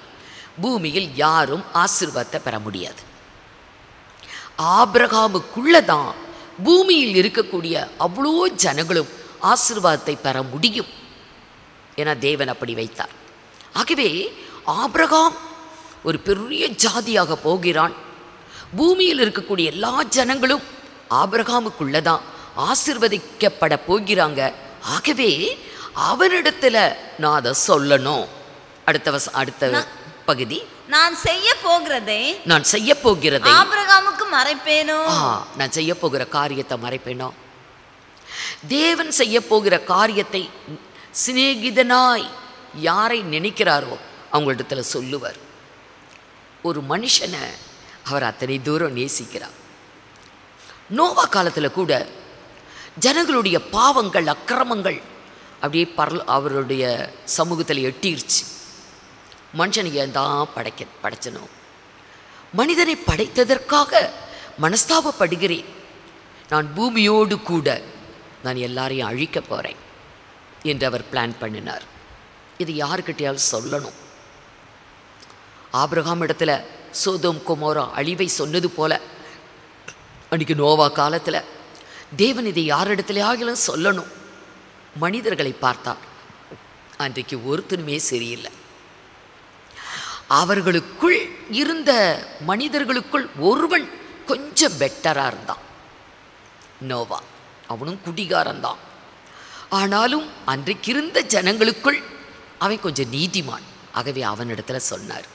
பூமியில் யாரும் ஆசீர்வாதத்தை பெற முடியாது. ஆபிரகாமுக்குள்ளதான் பூமியில் இருக்கக்கூடிய அவ்வளோ ஜனங்களும் ஆசீர்வாதத்தை பெற முடியும். என தேவன் அப்படி வைத்தார். ஆகவே ஆபிரகாம் ஒரு பெரிய ஜாதியாக போகிறான். பூமியில் இருக்கக்கூடிய எல்லா ஜனங்களும் ஆபிரகாமுக்குள்ளதான் ஆசீர்வதிக்கப்பட போகிறாங்க. ஆகவே அவனிடத்துல நான் அதை சொல்லணும். அடுத்த பகுதி, நான் செய்ய போகிறதை ஆபிரகாமுக்கு மறைப்பேனோ? நான் செய்ய போகிற காரியத்தை மறைப்பேனோ? தேவன் செய்ய போகிற காரியத்தை சிநேகிதனாய் யாரை நினைக்கிறாரோ அவங்களிடத்துல சொல்லுவார். ஒரு மனுஷனை அவர் அத்தனை தூரம் நேசிக்கிறார். நோவா காலத்தில் கூட ஜனங்களுடைய பாவங்கள், அக்கிரமங்கள் அப்படியே அவருடைய சமூகத்தில் எட்டிருச்சு. மனுஷனை ஏன் தான் படைச்சனும்? மனிதனை படைத்ததற்காக மனஸ்தாபப்படுகிறேன். நான் பூமியோடு கூட நான் எல்லாரையும் அழிக்க போகிறேன் என்று அவர் பிளான் பண்ணினார். இது யாருக்கிட்டையாவது சொல்லணும். ஆபிரகாம் இடத்துல சோதோம் கொமோரா அழிவை சொன்னது போல அன்றைக்கி நோவா காலத்தில் தேவன் இதை யாரிடத்துலையாகிலும் சொல்லணும். மனிதர்களை பார்த்தார், அன்றைக்கு ஒருத்தனுமே சரியில்லை. அவர்களுக்குள் இருந்த மனிதர்களுக்குள் ஒருவன் கொஞ்சம் பெட்டராக இருந்தான், நோவா. அவனும் குடிகாரன்தான். ஆனாலும் அன்றைக்கு இருந்த ஜனங்களுக்குள் அவன் கொஞ்சம் நீதிமான். ஆகவே அவனிடத்துல சொன்னார்,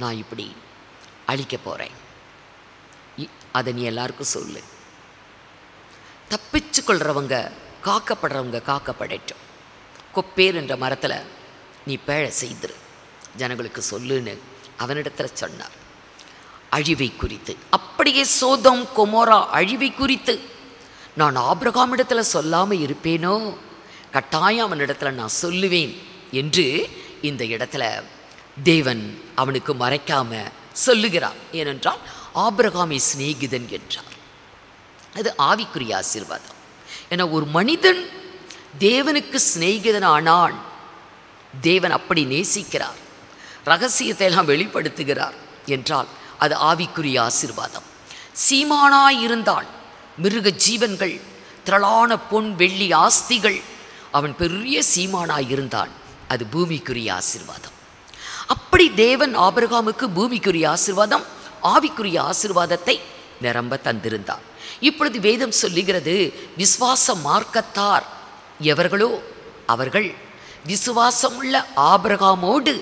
நான் இப்படி அழிக்க போகிறேன், அதை நீ எல்லாருக்கும் சொல்லு. தப்பிச்சு கொள்றவங்க, காக்கப்படுறவங்க காக்கப்படட்டும். கொப்பேர் என்ற மரத்தில் நீ பேழை செய்திரு, ஜனங்களுக்கு சொல்லுன்னு அவனிடத்துல சொன்னார். அழிவை குறித்து, அப்படியே சோதோம் கொமோரா அழிவை குறித்து நான் ஆபிரகாமிடத்தில் சொல்லாமல் இருப்பேனோ? கட்டாயம் அவனிடத்துல நான் சொல்லுவேன் என்று இந்த இடத்துல தேவன் அவனுக்கு மறைக்காம சொல்லுகிறார். ஏனென்றால் ஆபிரகாமை சிநேகிதன் என்றார். அது ஆவிக்குரிய ஆசீர்வாதம். ஏன்னா ஒரு மனிதன் தேவனுக்கு சிநேகிதன் ஆனான், தேவன் அப்படி நேசிக்கிறார், ரகசியத்தை எல்லாம் வெளிப்படுத்துகிறார் என்றால் அது ஆவிக்குரிய ஆசீர்வாதம். சீமானாயிருந்தான், மிருக ஜீவன்கள், திரளான பொன் வெள்ளி ஆஸ்திகள், அவன் பெரிய சீமானாயிருந்தான், அது பூமிக்குரிய ஆசீர்வாதம். அப்படி தேவன் ஆபிரகாமுக்கு பூமிக்குரிய ஆசீர்வாதம், ஆவிக்குரிய ஆசீர்வாதத்தை நிரம்ப தந்திருந்தார். இப்பொழுது வேதம் சொல்லுகிறது, விசுவாச மார்க்கத்தார் எவர்களோ அவர்கள் விசுவாசமுள்ள ஆபிரகாமோடு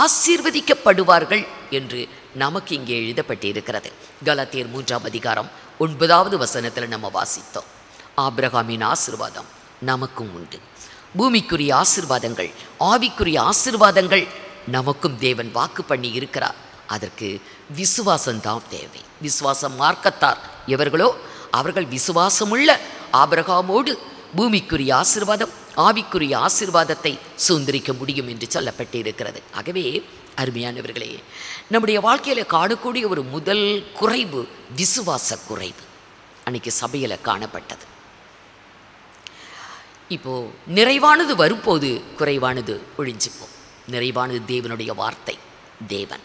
ஆசீர்வதிக்கப்படுவார்கள் என்று நமக்கு இங்கே எழுதப்பட்டிருக்கிறது. கலாத்தியர் 3ஆம் அதிகாரம் 9வது வசனத்தில் நம்ம வாசித்தோம். ஆபிரகாமின் ஆசீர்வாதம் நமக்கும் உண்டு. பூமிக்குரிய ஆசீர்வாதங்கள், ஆவிக்குரிய ஆசீர்வாதங்கள் நமக்கும் தேவன் வாக்கு பண்ணி இருக்கிறார். அதற்கு விசுவாசம்தான் தேவை. விசுவாச மார்க்கத்தார் எவர்களோ அவர்கள் விசுவாசமுள்ள ஆபிரகாமோடு பூமிக்குரிய ஆசீர்வாதம், ஆவிக்குரிய ஆசீர்வாதத்தை சுதந்திரிக்க முடியும் என்று சொல்லப்பட்டிருக்கிறது. ஆகவே அருமையானவர்களே, நம்முடைய வாழ்க்கையில் காணக்கூடிய ஒரு முதல் குறைவு விசுவாச குறைவு அன்னைக்கு சபையில் காணப்பட்டது. இப்போ நிறைவானது வரும்போது குறைவானது ஒழிஞ்சுப்போம். நிறைவானது தேவனுடைய வார்த்தை. தேவன்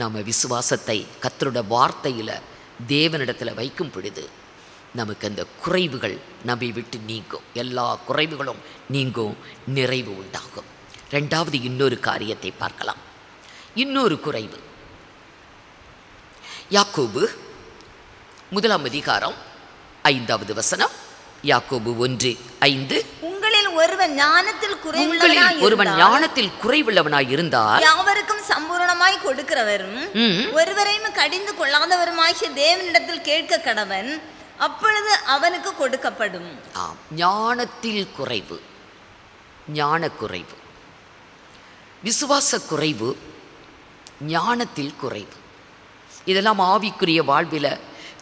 நம்ம விசுவாசத்தை கர்த்தருடைய வார்த்தையில் தேவனிடத்தில் வைக்கும் பொழுது நமக்கு அந்த குறைவுகள் நம்மை விட்டு நீங்கும். எல்லா குறைவுகளும் நீங்கும், நிறைவு உண்டாகும். ரெண்டாவது இன்னொரு காரியத்தை பார்க்கலாம். இன்னொரு குறைவு யாக்கோபு 1 அதிகாரம் 5வது வசனம். யாக்கோபு 1:5. உங்களில் ஒருவன் ஞானத்தில் குறைவுள்ளவனாய் இருந்தால் யாவருக்கும் சம்பூரணமாய் கொடுக்கிறவரும் ஒருவரையும் கடிந்து கொள்ளாதவருமாகிய தேவனிடத்தில் கேட்க கடவன், அப்பொழுது அவனுக்கு கொடுக்கப்படும். ஞானத்தில் குறைவு, ஞான குறைவு, விசுவாச குறைவு, ஞானத்தில் குறைவு, இதெல்லாம் ஆவிக்குரிய வாழ்வில்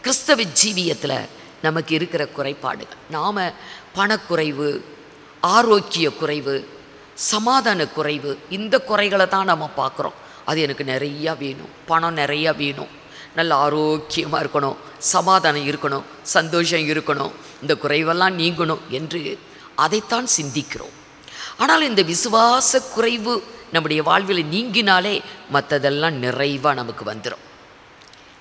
கிறிஸ்தவ ஜீவியத்தில் நமக்கு இருக்கிற குறைபாடுகள். நாம் பணக்குறைவு, ஆரோக்கிய குறைவு, சமாதான குறைவு, இந்த குறைகளை தான் நம்ம பார்க்குறோம். அது எனக்கு நிறையா வேணும், பணம் நிறையா வேணும், நல்ல ஆரோக்கியமாக இருக்கணும், சமாதானம் இருக்கணும், சந்தோஷம் இருக்கணும், இந்த குறைவெல்லாம் நீங்கணும் என்று அதைத்தான் சிந்திக்கிறோம். ஆனால் இந்த விசுவாச குறைவு நம்முடைய வாழ்வில் நீங்கினாலே மற்றதெல்லாம் நிறைவாக நமக்கு வந்துடும்.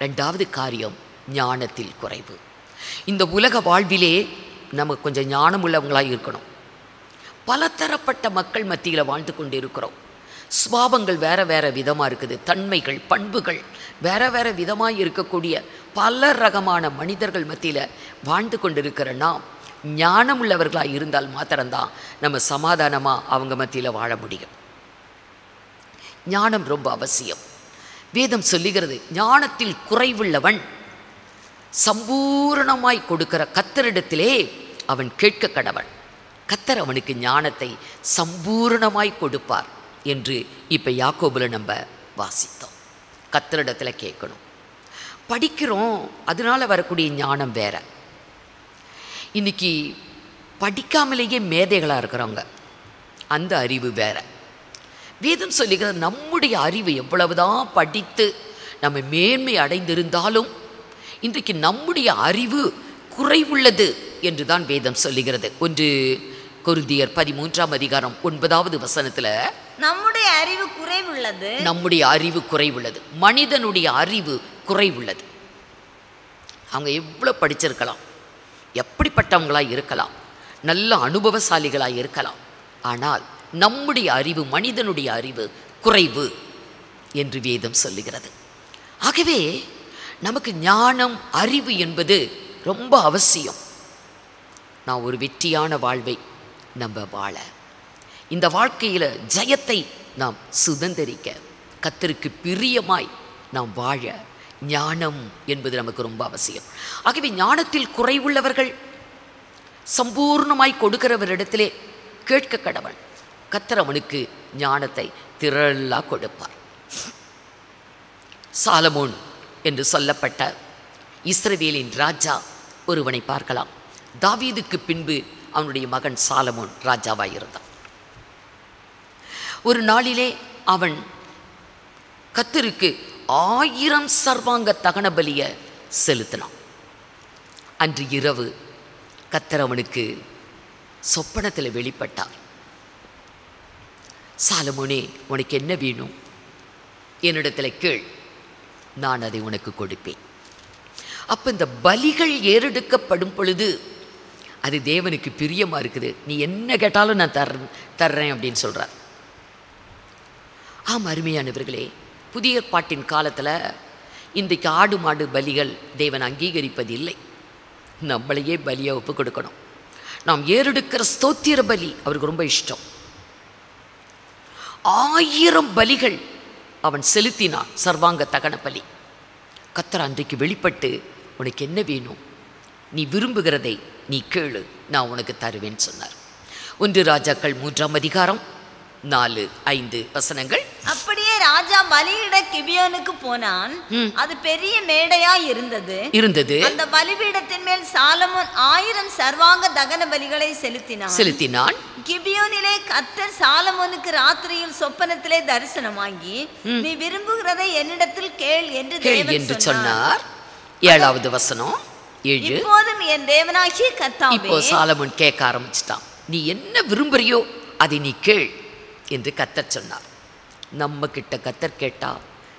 ரெண்டாவது காரியம் ஞானத்தில் குறைவு. இந்த உலக வாழ்விலே நம்ம கொஞ்சம் ஞானம் உள்ளவங்களாக இருக்கணும். பலதரப்பட்ட மக்கள் மத்தியில் வாழ்ந்து கொண்டு இருக்கிறோம். சுபாவங்கள் வேறு வேறு விதமாக இருக்குது, தன்மைகள் பண்புகள் வேறு வேறு விதமாக இருக்கக்கூடிய பல ரகமான மனிதர்கள் மத்தியில் வாழ்ந்து கொண்டு இருக்கிற நாம் ஞானம் உள்ளவர்களாக இருந்தால் மாத்திரம்தான் நம்ம சமாதானமாக அவங்க மத்தியில் வாழ முடியும். ஞானம் ரொம்ப அவசியம். வேதம் சொல்லுகிறது, ஞானத்தில் குறைவுள்ளவன் சம்பூரணமாய் கொடுக்கிற கர்த்தரிடத்திலே அவன் கேட்க கடவன். கர்த்தர் அவனுக்கு ஞானத்தை சம்பூரணமாய் கொடுப்பார் என்று இப்போ யாக்கோபுல நம்ம வாசித்தோம். கர்த்தரிடத்தில் கேட்கணும். படிக்கிறோம், அதனால் வரக்கூடிய ஞானம் வேற. இன்னைக்கு படிக்காமலேயே மேதைகளாக இருக்கிறவங்க, அந்த அறிவு வேற. வேதம் சொல்லுகிறது, நம்முடைய அறிவு எவ்வளவுதான் படித்து நம்ம மேன்மை அடைந்திருந்தாலும் இன்றைக்கு நம்முடைய அறிவு குறைவுள்ளது என்று தான் வேதம் சொல்லுகிறது. 1 கொரிந்தியர் 13 அதிகாரம் 9வது வசனத்தில் நம்முடைய அறிவு குறைவுள்ளது, நம்முடைய அறிவு குறைவுள்ளது, மனிதனுடைய அறிவு குறைவுள்ளது. அவங்க எவ்வளோ படிச்சிருக்கலாம், எப்படிப்பட்டவங்களாக இருக்கலாம், நல்ல அனுபவசாலிகளாக இருக்கலாம், ஆனால் நம்முடைய அறிவு, மனிதனுடைய அறிவு குறைவு என்று வேதம் சொல்லுகிறது. ஆகவே நமக்கு ஞானம், அறிவு என்பது ரொம்ப அவசியம். நான் ஒரு வெற்றியான வாழ்வை நம்ம வாழ, இந்த வாழ்க்கையில் ஜெயத்தை நாம் சுதந்திரிக்க, கர்த்தருக்கு பிரியமாய் நாம் வாழ ஞானம் என்பது நமக்கு ரொம்ப அவசியம். ஆகவே ஞானத்தில் குறைவுள்ளவர்கள் சம்பூர்ணமாய் கொடுக்கிறவரிடத்திலே கேட்க கடவன். கர்த்தர் அவனுக்கு ஞானத்தை திரளா கொடுப்பார். சாலமோன் என்று சொல்லப்பட்ட இஸ்ரவேலின் ராஜா ஒருவனை பார்க்கலாம். தாவீதுக்கு பின்பு அவனுடைய மகன் சாலமோன் ராஜாவாக இருந்தான். ஒரு நாளிலே அவன் கர்த்தருக்கு 1000 சர்வாங்க தகன பலியை செலுத்தினான். அன்று இரவு கர்த்தர் அவனுக்கு சொப்பனத்தில் வெளிப்பட்டார். சாலமோனே, உனக்கு என்ன வேணும்? என்னிடத்தில் கேள், நான் அதை உனக்கு கொடுப்பேன். அப்போ இந்த பலிகள் ஏறெடுக்கப்படும் பொழுது அது தேவனுக்கு பிரியமாக இருக்குது. நீ என்ன கேட்டாலும் நான் தர்றேன் அப்படின்னு சொல்கிறார். அருமையானவர்களே, புதிய ஏற்பாட்டின் காலத்தில் இன்றைக்கு ஆடு மாடு பலிகள் தேவன் அங்கீகரிப்பதில்லை. நம்மளையே பலியை ஒப்பு கொடுக்கணும். நாம் ஏறெடுக்கிற ஸ்தோத்திர பலி அவருக்கு ரொம்ப இஷ்டம். 1000 பலிகள் அவன் செலுத்தினான், சர்வாங்க தகன பலி. கர்த்தர் அன்றைக்கு வெளிப்பட்டு, உனக்கு என்ன வேணும், நீ விரும்புகிறதை நீ கேளு, நான் உனக்கு தருவேன்னு சொன்னார். 1 ராஜாக்கள் 3 அதிகாரம் 4-5 வசனங்கள். அப்படியே ராஜா பலியிட கிபியோனுக்கு போனான். அது பெரிய மேடையா இருந்தது. அந்த பலிபீடத்தின் மேல் சாலமோன் 1000 சர்வாங்க தகன பலிகளை செலுத்தினான். கிபியோனிலே கர்த்தர் சாலமோனுக்கு ராத்திரியில் சொப்பனத்திலே தரிசனமாகி, நீ விரும்புகிறதை என்னிடத்தில் கேள் என்று சொன்னார். 7வது வசனம் 7. இப்போதும் என் தேவனாகிய கர்த்தாவே. இப்போ சாலமோன் கேட்க ஆரம்பிச்சிட்டான். நீ என்ன விரும்புறியோ அதை நீ கேள் என்று கர்த்தர் சொன்னார். நம்ம கிட்ட கர்த்தர் கேட்டா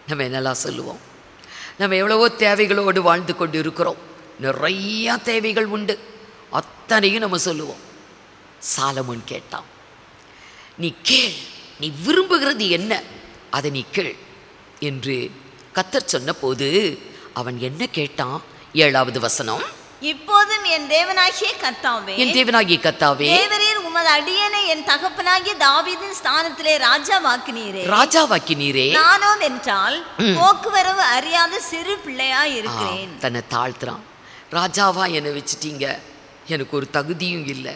நம்ம என்னெல்லாம் சொல்லுவோம்? நம்ம எவ்வளவோ தேவைகளோடு வாழ்ந்து கொண்டு இருக்கிறோம். நிறையா தேவைகள் உண்டு, அத்தனையும் நம்ம சொல்லுவோம். சாலமோன் கேட்டான், நீ கேள், நீ விரும்புகிறது என்ன அதை நீ கேள் என்று கர்த்தர் சொன்ன போது அவன் என்ன கேட்டான்? 7வது வசனம். இப்போதும் என் தேவனாகிய கர்த்தாவே, என் தேவனாகிய கர்த்தாவே, தேவரீர் உமது அடியேனை என் தகப்பனாகிய தாவீதின் ஸ்தானத்திலே ராஜாவாக்கினீரே. நானோ என்றால் போக்குவரவு அறியாத சிறு பிள்ளையா இருக்கிறேன். தன்னை தாழ்த்துறான். ராஜாவா என்னை வச்சுட்டீங்க, எனக்கு ஒரு தகுதியும் இல்லை,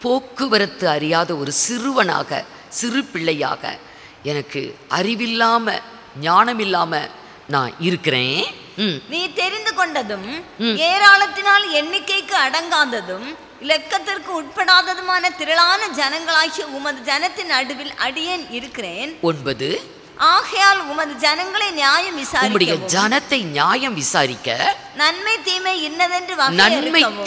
போக்குவரத்து அறியாத ஒரு சிறுவனாக சிறு பிள்ளையாக எனக்கு அறிவில்லாம ஞானம் இல்லாம நான் இருக்கிறேன். நீ தெரிந்து கொண்டதும் ஏராளத்தினால் எண்ணிக்கைக்கு அடங்காததும் இலக்கத்திற்கு உட்படாததுமான திரளான ஜனங்களாகிய உமது ஜனத்தின் நடுவில் அடியேன் இருக்கிறேன். 9. ஆகையால் உமது ஜனங்களை நியாயம் விசாரிக்க, ஜனத்தை நியாயம் விசாரிக்க, நன்மை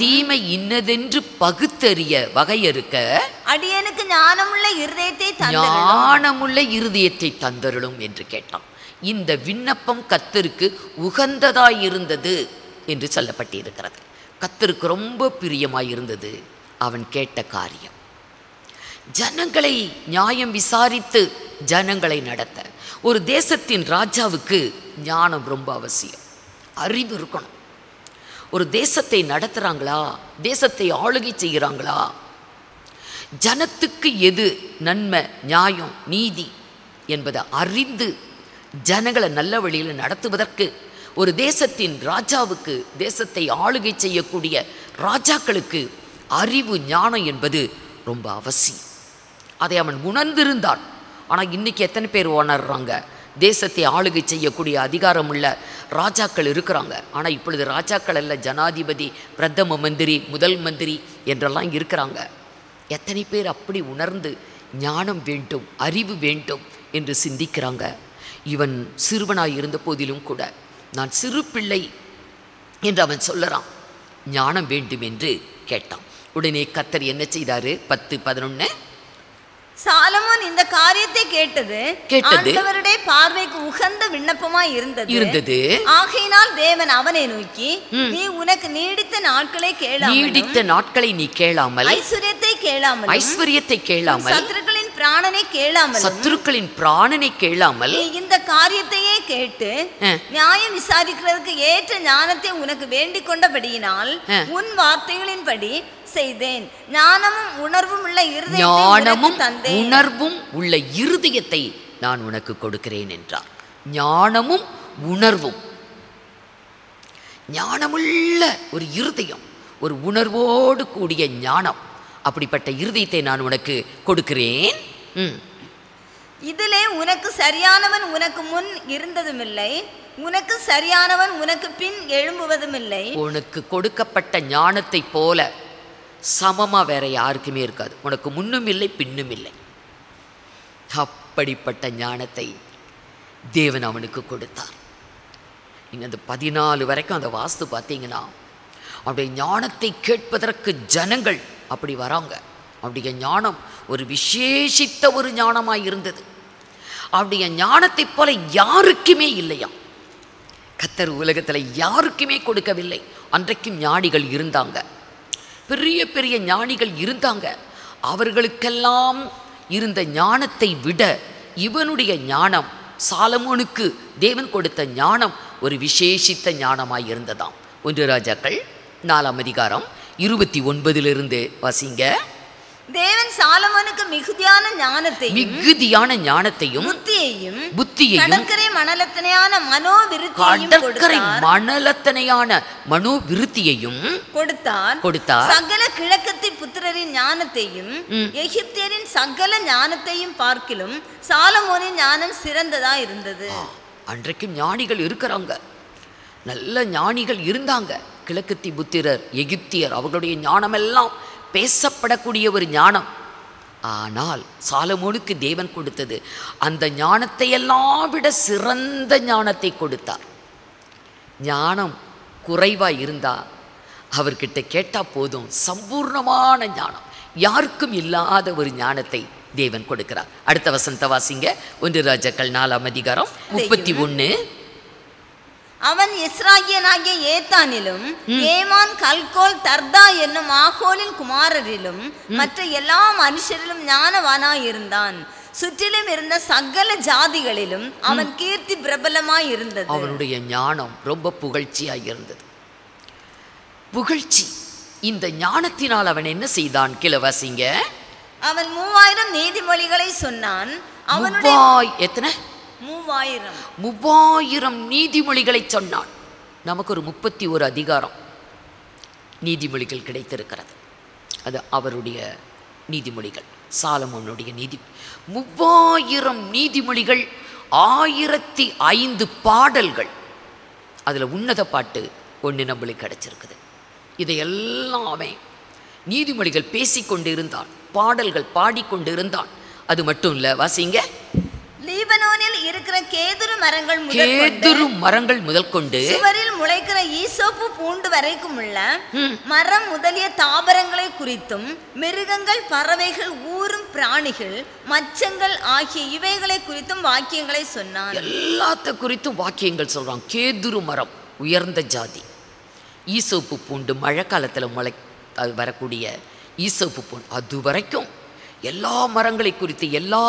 தீமை இன்னதென்று பகுத்தறிய வகையறுக்க அடியேனுக்கு ஞானமுள்ள இருதயத்தை தந்தருளும் என்று கேட்டான். இந்த விண்ணப்பம் கர்த்தருக்கு உகந்ததாயிருந்தது என்று சொல்லப்பட்டிருக்கிறது. கர்த்தருக்கு ரொம்ப பிரியமாயிருந்தது அவன் கேட்ட காரியம். ஜனங்களை நியாயம் விசாரித்து ஜனங்களை நடத்த ஒரு தேசத்தின் ராஜாவுக்கு ஞானம் ரொம்ப அவசியம், அறிவு இருக்கணும். ஒரு தேசத்தை நடத்துகிறாங்களா, தேசத்தை ஆளுகை செய்கிறாங்களா, ஜனத்துக்கு எது நன்மை நியாயம் நீதி என்பதை அறிந்து ஜனங்களை நல்ல வழியில் நடத்துவதற்கு ஒரு தேசத்தின் ராஜாவுக்கு, தேசத்தை ஆளுகை செய்யக்கூடிய ராஜாக்களுக்கு அறிவு ஞானம் என்பது ரொம்ப அவசியம். அதை அவன் உணர்ந்திருந்தான். ஆனால் இன்றைக்கி எத்தனை பேர் உணர்றாங்க? தேசத்தை ஆளுகை செய்யக்கூடிய அதிகாரம் உள்ள ராஜாக்கள் இருக்கிறாங்க. ஆனால் இப்பொழுது ராஜாக்கள் அல்ல, ஜனாதிபதி, பிரதம மந்திரி, முதல் மந்திரி என்றெல்லாம் இருக்கிறாங்க. எத்தனை பேர் அப்படி உணர்ந்து ஞானம் வேண்டும், அறிவு வேண்டும் என்று சிந்திக்கிறாங்க? இவன் சிறுவனாய் இருந்த போதிலும் கூட நான் சிறு பிள்ளை என்று அவன் சொல்லறான். ஞானம் வேண்டும் என்று கேட்டான். உடனே கர்த்தர் என்ன செய்தாரு? 10-11. சாலமோன் இந்த காரியத்தை கேட்டது ஆண்டவருடைய பார்வைக்கு உகந்த விண்ணப்பமாய் இருந்தது. ஆகையினால் தேவன் அவனை நோக்கி, நீ உனக்கு நீடித்த நாட்களை நீ கேளாமல், ஐஸ்வரியத்தை கேளாமல், சத்துருக்களின் பிராணனை கேளாமல், இந்த காரியத்தையே கேட்டு நியாயம் விசாரிக்கிறதுக்கு ஏற்ற ஞானத்தை உனக்கு வேண்டிக் கொண்டபடியினால் உன் வார்த்தைகளின்படி செய்தேன். ஞானமும் உணர்வும் உள்ள இருதயத்தை நான் உனக்கு கொடுக்கிறேன் என்றார். ஞானமும் உணர்வும், ஞானமுள்ள ஒரு இருதயம், ஒரு உணர்வோடு கூடிய ஞானம், அப்படிப்பட்ட இருதயத்தை நான் உனக்கு கொடுக்கிறேன். இதிலே உனக்கு சரியானவன் உனக்கு முன் இருந்ததும் இல்லை, உனக்கு சரியானவன் உனக்கு பின் எழும்புவதும் இல்லை. உனக்கு கொடுக்கப்பட்ட ஞானத்தை போல சமமா வேற யாருக்குமே இருக்காது. உனக்கு முன்னும் இல்லை பின்னும் இல்லை. அப்படிப்பட்ட ஞானத்தை தேவன் அவனுக்கு கொடுத்தார். நீங்கள் அந்த 14 வரைக்கும் அந்த வாஸ்து பார்த்தீங்கன்னா, அவருடைய ஞானத்தை கேட்பதற்கு ஜனங்கள் அப்படி வராங்க. அவருடைய ஞானம் ஒரு விசேஷித்த ஒரு ஞானமாக இருந்தது. அவருடைய ஞானத்தை போல யாருக்குமே இல்லையா. கர்த்தர் உலகத்தில் யாருக்குமே கொடுக்கவில்லை. அன்றைக்கும் ஞானிகள் இருந்தாங்க, பெரிய பெரிய ஞானிகள் இருந்தாங்க. அவர்களுக்கெல்லாம் இருந்த ஞானத்தை விட இவனுடைய ஞானம், சாலமோனுக்கு தேவன் கொடுத்த ஞானம் ஒரு விசேஷித்த ஞானமாய் இருந்ததாம். 1 ராஜாக்கள் 4ஆம் அதிகாரம் 29 வாசிங்க. தேவன் சாலமோனுக்கு மிகுதியான ஞானத்தையும் புத்தியையும் கடற்கரை மணலத்தனையான மனோவிருத்தியையும் கொடுத்தார். சகல கிழக்கத்தி புத்திரரின் ஞானத்தையும் எகிப்தியரின் சகல ஞானத்தையும் பார்க்கிலும் சாலமோனின் ஞானம் சிறந்ததா இருந்தது. அன்றைக்கும் ஞானிகள் இருக்கிறாங்க, நல்ல ஞானிகள் இருந்தாங்க. கிழக்கத்தி புத்திரர், எகிப்தியர், அவர்களுடைய ஞானமெல்லாம் பேசப்படக்கூடிய ஒரு ஞானம். ஆனால் சாலமோனுக்கு தேவன் கொடுத்தது அந்த ஞானத்தை எல்லாம் விட சிறந்த ஞானத்தை கொடுத்தார். ஞானம் குறைவாக இருந்தால் அவர்கிட்ட கேட்டால் போதும், சம்பூர்ணமான ஞானம், யாருக்கும் இல்லாத ஒரு ஞானத்தை தேவன் கொடுக்கிறார். அடுத்த வசனத்தை வாசிங்க. 1 ராஜாக்கள் 4ஆம் அதிகாரம் 31. அவன் இஸ்ராகியனாகிய ஏத்தானிலும் ஏமான் கல்கோல் தர்தா என்னும் ஆகோலின் குமாரரிலும் மற்ற எல்லா மனுஷரிலும் ஞானவானாயிருந்தான். சுற்றிலும் இருந்த சகல ஜாதிகளிலும் அவன் கீர்த்தி பிரபலமாய் இருந்தது. அவனுடைய ஞானம் ரொம்ப புகழ்ச்சியாய் இருந்தது. புகழ்ச்சி. இந்த ஞானத்தினால் அவன் என்ன செய்தான்? கிளவாசிங்க. அவன் 3000 நீதிமொழிகளை சொன்னான். அவனுடைய எத்தனை? 3000 நீதிமொழிகளை சொன்னான். நமக்கு ஒரு 31 அதிகாரம் நீதிமொழிகள் கிடைத்திருக்கிறது. அது அவருடைய நீதிமொழிகள், சாலமோனுடைய 3000 நீதிமொழிகள், 1005 பாடல்கள். அதில் உன்னத பாட்டு ஒன்று நம்மளுக்கு கிடைச்சிருக்குது. இதையெல்லாம் அவன் நீதிமொழிகள் பேசிக்கொண்டு இருந்தான், பாடல்கள் பாடிக்கொண்டு இருந்தான். அது மட்டும் இல்லை, வாசிங்க. லீபனோனில் இருக்கிற கேதுரு மரங்கள் முதல் கொண்டு சுவரில் முளைக்கிற ஈசோப்பு பூண்டு வரைக்கும் உள்ள மரம் முதலிய தாவரங்களை குறித்தும் மிருகங்கள், பறவைகள், ஊரும் பிராணிகள், மச்சங்கள் ஆகிய இவைகளை குறித்தும் வாக்கியங்களை சொன்னான். எல்லாத்த குறித்தும் வாக்கியங்கள் சொல்றான். கேதுரு மரம் உயர்ந்த ஜாதி. ஈசோப்பு பூண்டு மழை காலத்தில் வரக்கூடிய ஈசோப்பு பூண்டு, அது வரைக்கும் எல்லா மரங்களை குறித்து, எல்லா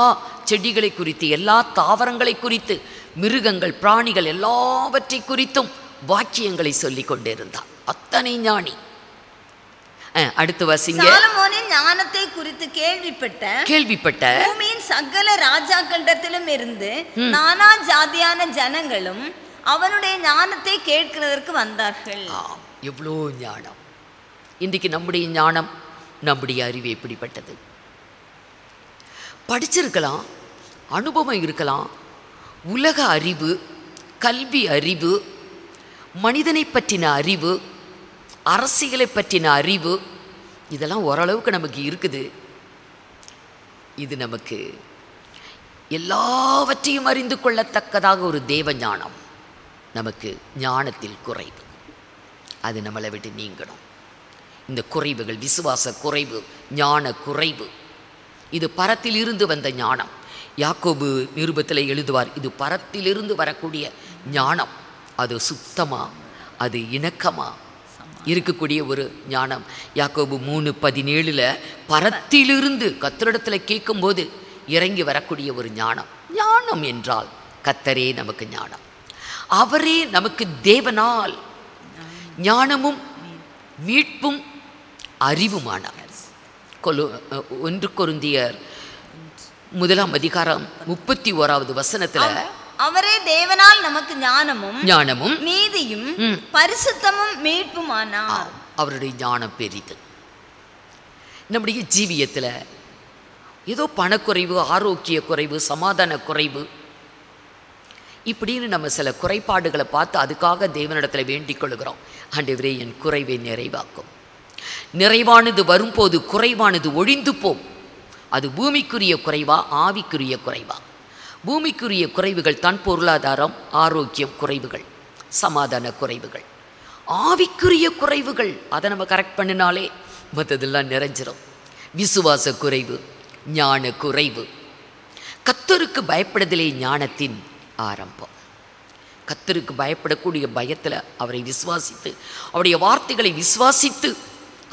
செடிகளை குறித்து, எல்லா தாவரங்களை குறித்து, மிருகங்கள், பிராணிகள் எல்லாவற்றை குறித்தும் வாக்கியங்களை சொல்லிக் கொண்டிருந்தார். அத்தனை ஞானி. அடுத்து வாசிங்க. சாலமோனின் ஞானத்தை குறித்து கேள்விப்பட்ட பூமியின் சகல ராஜாக்களிடத்திலும் இருந்து நானா ஜாதியான ஜனங்களும் அவனுடைய ஞானத்தை கேட்கிறதற்கு வந்தார்கள். எவ்வளோ ஞானம்! இன்றைக்கு நம்முடைய ஞானம், நம்முடைய அறிவு எப்படிப்பட்டது? படிச்சிருக்கலாம், அனுபவம் இருக்கலாம், உலக அறிவு, கல்வி அறிவு, மனிதனை பற்றின அறிவு, அரசியலை பற்றின அறிவு, இதெல்லாம் ஓரளவுக்கு நமக்கு இருக்குது. இது நமக்கு எல்லாவற்றையும் அறிந்து கொள்ளத்தக்கதாக ஒரு தேவ ஞானம். நமக்கு ஞானத்தில் குறைவு, அது நம்மளை விட்டு நீங்கணும். இந்த குறைவுகள், விசுவாச குறைவு, ஞான குறைவு, இது பரத்திலிருந்து வந்த ஞானம். யாக்கோபு நிருபத்தில் எழுதுவார், இது பரத்திலிருந்து வரக்கூடிய ஞானம். அது சுத்தமா, அது இணக்கமா இருக்கக்கூடிய ஒரு ஞானம். யாக்கோபு 3:17 பரத்திலிருந்து கர்த்தரிடத்தில் கேட்கும்போது இறங்கி வரக்கூடிய ஒரு ஞானம். ஞானம் என்றால் கர்த்தரே நமக்கு ஞானம். அவரே நமக்கு தேவனால் ஞானமும் மீட்பும் அறிவுமானார். 1 கொரிந்தியர் 1ஆம் அதிகாரம் 31வது வசனத்துல அவரே தேவனால் நமக்கு ஞானமும் நீதியும் பரிசுத்தமும் மீட்புமானார். அவருடைய ஞானம் பெரிது. நம்முடைய ஜீவியத்தில் ஏதோ பணக்குறைவு, ஆரோக்கிய குறைவு, சமாதான குறைவு, இப்படின்னு நம்ம சில குறைபாடுகளை பார்த்து அதுக்காக தேவனிடத்தில் வேண்டிக் கொள்கிறோம். ஆண்டவரே, என் குறைவை நிறைவாக்கும். நிறைவானது வரும்போது குறைவானது ஒழிந்து போம். அது பூமிக்குரிய குறைவா, ஆவிக்குரிய குறைவா? பூமிக்குரிய குறைவுகள் தான் பொருளாதாரம், ஆரோக்கியம் குறைவுகள், சமாதான குறைவுகள். ஆவிக்குரிய குறைவுகள், அதை நம்ம கரெக்ட் பண்ணினாலே மற்றதெல்லாம் நிறைஞ்சிடும். விசுவாச குறைவு, ஞான குறைவு. கர்த்தருக்கு பயப்படுதலே ஞானத்தின் ஆரம்பம். கர்த்தருக்கு பயப்படக்கூடிய பயத்தில் அவரை விசுவாசித்து, அவருடைய வார்த்தைகளை விசுவாசித்து,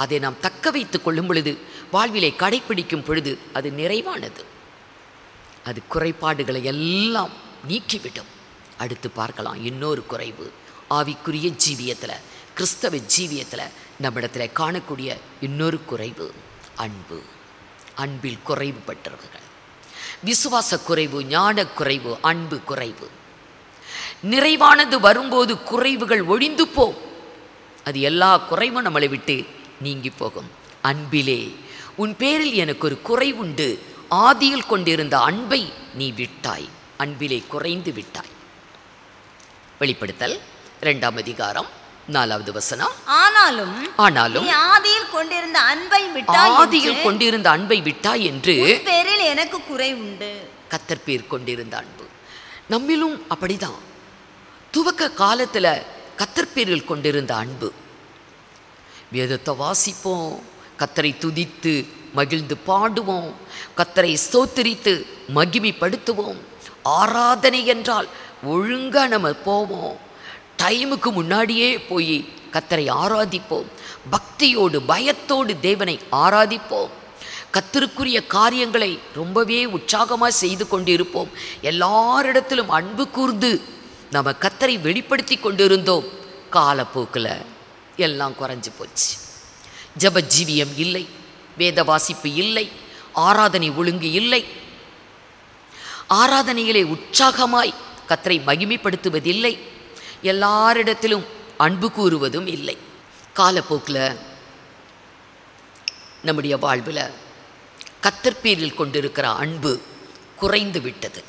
அதை நாம் தக்க வைத்துக் கொள்ளும் பொழுது, வாழ்விலை கடைப்பிடிக்கும் பொழுது அது நிறைவானது. அது குறைபாடுகளை எல்லாம் நீக்கிவிடும். அடுத்து பார்க்கலாம் இன்னொரு குறைவு. ஆவிக்குரிய ஜீவியத்தில், கிறிஸ்தவ ஜீவியத்தில் நம்மிடத்தில் காணக்கூடிய இன்னொரு குறைவு அன்பு. அன்பில் குறைவுபட்டவர்கள். விசுவாச குறைவு, ஞான குறைவு, அன்பு குறைவு. நிறைவானது வரும்போது குறைவுகள் ஒழிந்து போம். அது எல்லா குறைவும் நம்மளை விட்டு நீங்கி போகும். அன்பிலே உன் பேரில் எனக்கு ஒரு குறைவுண்டு, ஆதியில் கொண்டிருந்த அன்பை நீ விட்டாய், அன்பிலே குறைந்து விட்டாய். வெளிப்படுத்தல் 2ஆம் அதிகாரம் 4வது வசனம். ஆனாலும் ஆதியில் கொண்டிருந்த அன்பை விட்டாய் என்று பேரில் எனக்கு குறைவுண்டு. கர்த்தர் பேர் கொண்டிருந்த அன்பு நம்மிலும் அப்படிதான். துவக்க காலத்துல கர்த்தர் பேரில் கொண்டிருந்த அன்பு. வேதத்தை வாசிப்போம், கர்த்தரை துதித்து மகிழ்ந்து பாடுவோம், கர்த்தரை ஸ்தோத்திரித்து மகிமைப்படுத்துவோம். ஆராதனை என்றால் ஒழுங்காக நம்ம போவோம், டைமுக்கு முன்னாடியே போய் கர்த்தரை ஆராதிப்போம், பக்தியோடு பயத்தோடு தேவனை ஆராதிப்போம், கர்த்தருக்குரிய காரியங்களை ரொம்பவே உற்சாகமாக செய்து கொண்டிருப்போம். எல்லாரிடத்திலும் அன்பு கூர்ந்து நம்ம கர்த்தரை வெளிப்படுத்தி கொண்டிருந்தோம். காலப்போக்கில் எல்லாம் குறைஞ்சி போச்சு. ஜபஜீவியம் இல்லை, வேத வாசிப்பு இல்லை, ஆராதனை ஒழுங்கு இல்லை, ஆராதனையிலே உற்சாகமாய் கர்த்தரை மகிமைப்படுத்துவதில்லை, எல்லாரிடத்திலும் அன்பு கூறுவதும் இல்லை. காலப்போக்கில் நம்முடைய வாழ்வில் கர்த்தர் பேரில் கொண்டிருக்கிற அன்பு குறைந்து விட்டது.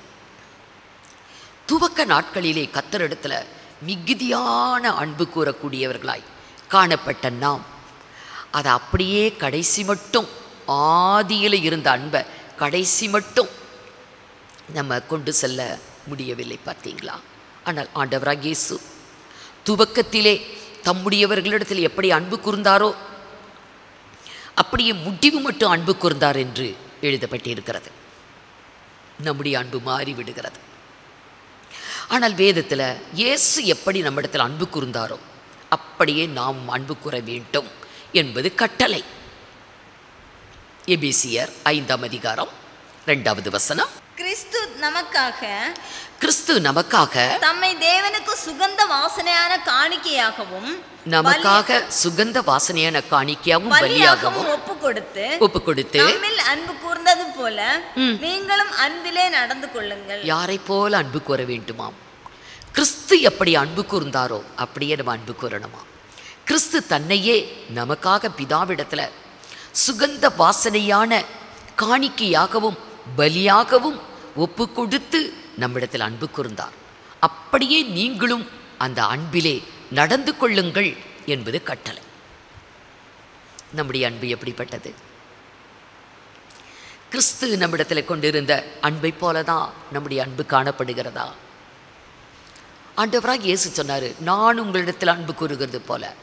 துவக்க நாட்களிலே கர்த்தரிடத்தில் மிகுதியான அன்பு கூறக்கூடியவர்களாய் காணப்பட்ட நாம் அதை அப்படியே கடைசி மட்டும், ஆதியில் இருந்த அன்பை கடைசி மட்டும் நம்ம கொண்டு செல்ல முடியவில்லை. பார்த்தீங்களா? ஆனால் ஆண்டவராகிய இயேசு துவக்கத்திலே தம்முடையவர்களிடத்தில் எப்படி அன்பு கூர்ந்தாரோ அப்படியே முடிவு மட்டும் அன்பு கூர்ந்தார் என்று எழுதப்பட்டிருக்கிறது. நம்முடைய அன்பு மாறிவிடுகிறது. ஆனால் வேதத்தில் இயேசு எப்படி நம்மிடத்தில் அன்பு கூர்ந்தாரோ அப்படியே நாம் அன்பு கூற வேண்டும் என்பது கட்டளை. எபேசியர் 5ஆம் அதிகாரம் 2வது வசனம். கிறிஸ்து நமக்காக தம்மை தேவனுக்கு சுகந்த வாசனையான காணிக்கையாகவும் நமக்காக சுகந்த வாசனையான காணிக்கையாகவும் பலியாகவும் ஒப்பு கொடுத்து நம்மில் அன்பு கூர்ந்தது போல நீங்களும் அன்பிலே நடந்து கொள்ளுங்கள். யாரை போல அன்பு கூற வேண்டுமாம்? கிறிஸ்து எப்படி அன்பு கூர்ந்தாரோ அப்படியே நம்ம அன்பு கூறணுமா? கிறிஸ்து தன்னையே நமக்காக பிதாவிடத்தில் சுகந்த வாசனையான காணிக்கையாகவும் பலியாகவும் ஒப்பு கொடுத்து நம்மிடத்தில் அன்பு கூர்ந்தார். அப்படியே நீங்களும் அந்த அன்பிலே நடந்து கொள்ளுங்கள் என்பது கட்டளை. நம்முடைய அன்பு எப்படிப்பட்டது? கிறிஸ்து நம்மிடத்தில் கொண்டிருந்த அன்பை போலதான் நம்முடைய அன்பு காணப்படுகிறதா? ஆண்டவராக இயேசு சொன்னார், நான் உங்களிடத்தில் அன்பு கூறுகிறது போல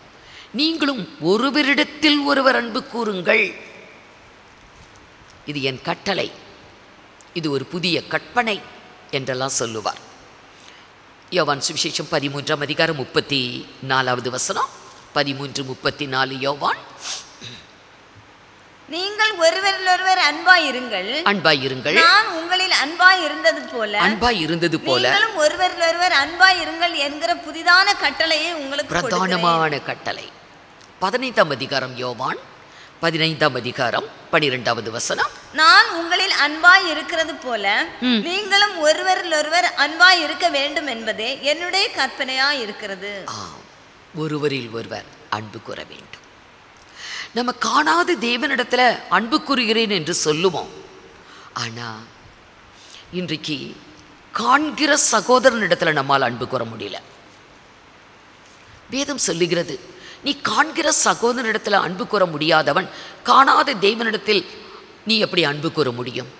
நீங்களும் ஒருவரிடத்தில் ஒருவர் அன்பு கூறுங்கள். இது என் கட்டளை, இது ஒரு புதிய கற்பனை என்றெல்லாம் சொல்லுவார். யோவான் சுவிசேஷம் 13ஆம் அதிகாரம் 34வது வசனம். 13:34 யோவான். நீங்கள் ஒருவரில் ஒருவர் அன்பாயிருங்கள், நான் உங்களில் அன்பாய் இருந்தது போல நீங்களும் ஒருவரில் ஒருவர் அன்பாயிருங்கள் என்கிற புதிதான கட்டளையை உங்களுக்கு பிரதானமான கட்டளை. 15ஆம் அதிகாரம் யோவான் 15ஆம் அதிகாரம் 12வது வசனம். நான் உங்களில் அன்பாய் இருக்கிறது போல நீங்களும் ஒருவரில் ஒருவர் அன்பாய் இருக்க வேண்டும் என்பதே என்னுடைய கற்பனையாய் இருக்கிறது. ஒருவரில் ஒருவர் அன்பு கூற வேண்டும். நம்ம காணாத தேவனிடத்தில் அன்பு கூறுகிறேன் என்று சொல்லுவோம். ஆனால் இன்றைக்கு காண்கிற சகோதரனிடத்தில் நம்மால் அன்பு கூற முடியல. வேதம் சொல்லுகிறது, நீ காண்கிற சகோதரனிடத்தில் அன்பு கூற முடியாதவன் காணாத தேவனிடத்தில் நீ எப்படி அன்பு கூற முடியும்?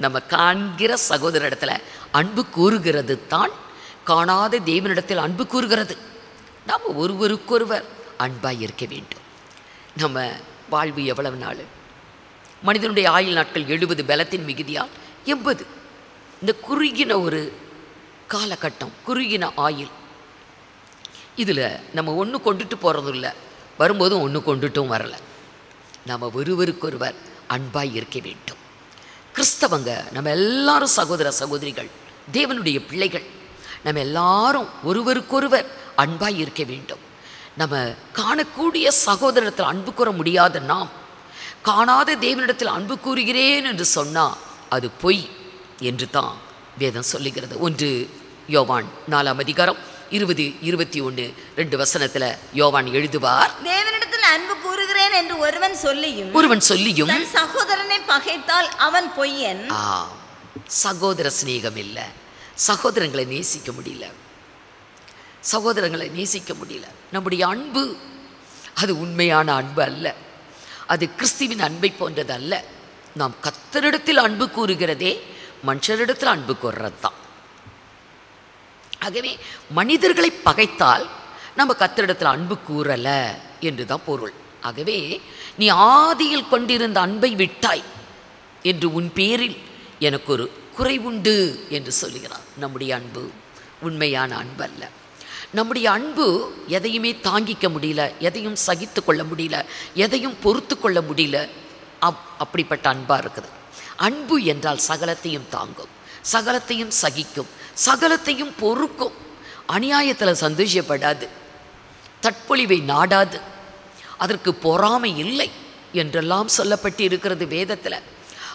நம்ம காண்கிற சகோதரனிடத்தில் அன்பு கூறுகிறது தான் காணாத தேவனிடத்தில் அன்பு கூறுகிறது. நாம் ஒருவருக்கொருவர் அன்பாய் இருக்க வேண்டும். நம்ம வாழ்வு எவ்வளவு நாள்? மனிதனுடைய ஆயுள் நாட்கள் 70, பலத்தின் மிகுதியால் 80. இந்த குறுகின ஒரு காலகட்டம், குறுகின ஆயுள், இதில் நம்ம ஒன்று கொண்டுட்டு போகிறதும் இல்லை, வரும்போதும் ஒன்று கொண்டுட்டும் வரலை. நம்ம ஒருவருக்கொருவர் அன்பாய் இருக்க வேண்டும். கிறிஸ்தவங்க நம்ம எல்லாரும் சகோதர சகோதரிகள், தேவனுடைய பிள்ளைகள். நம்ம எல்லாரும் ஒருவருக்கொருவர் அன்பாய் இருக்க வேண்டும். நம்ம காணக்கூடிய சகோதரத்தில் அன்பு கூற முடியாத நாம் காணாத தேவனிடத்தில் அன்பு கூறுகிறேன் என்று சொன்னால் அது பொய் என்று தான் வேதம் சொல்லுகிறது. 1 யோவான் 4ஆம் அதிகாரம் 20, 21, 2 வசனத்தில் யோவான் எழுதுவார், தேவனிடத்தில் அன்பு கூறுகிறேன் என்று ஒருவன் சொல்லியும் தன் சகோதரனை பகைத்தால் அவன் பொய்யன். சகோதர சிநேகம் இல்லை, சகோதரங்களை நேசிக்க முடியல, சகோதரங்களை நேசிக்க முடியல. நம்முடைய அன்பு அது உண்மையான அன்பு அல்ல, அது கிறிஸ்துவின் அன்பை போன்றது அல்ல. நாம் கர்த்தரிடத்தில் அன்பு கூறுகிறதே மனுஷரிடத்தில் அன்பு கூறுறது தான். ஆகவே மனிதர்களை பகைத்தால் நம்ம கர்த்தரிடத்தில் அன்பு கூறலை என்று தான் பொருள். ஆகவே நீ ஆதியில் கொண்டிருந்த அன்பை விட்டாய் என்று உன் பேரில் எனக்கு ஒரு குறைவுண்டு என்று சொல்லுகிறார். நம்முடைய அன்பு உண்மையான அன்பு அல்ல. நம்முடைய அன்பு எதையுமே தாங்கிக்க முடியல, எதையும் சகித்து கொள்ள முடியல, எதையும் பொறுத்து கொள்ள முடியல. அப்படிப்பட்ட அன்பாக இருக்குது. அன்பு என்றால் சகலத்தையும் தாங்கும், சகலத்தையும் சகிக்கும், சகலத்தையும் பொறுக்கும், அநியாயத்தில் சந்தோஷப்படாது, தற்பொழிவை நாடாது, அதற்கு பொறாமை இல்லை என்றெல்லாம் சொல்லப்பட்டு இருக்கிறது வேதத்தில்.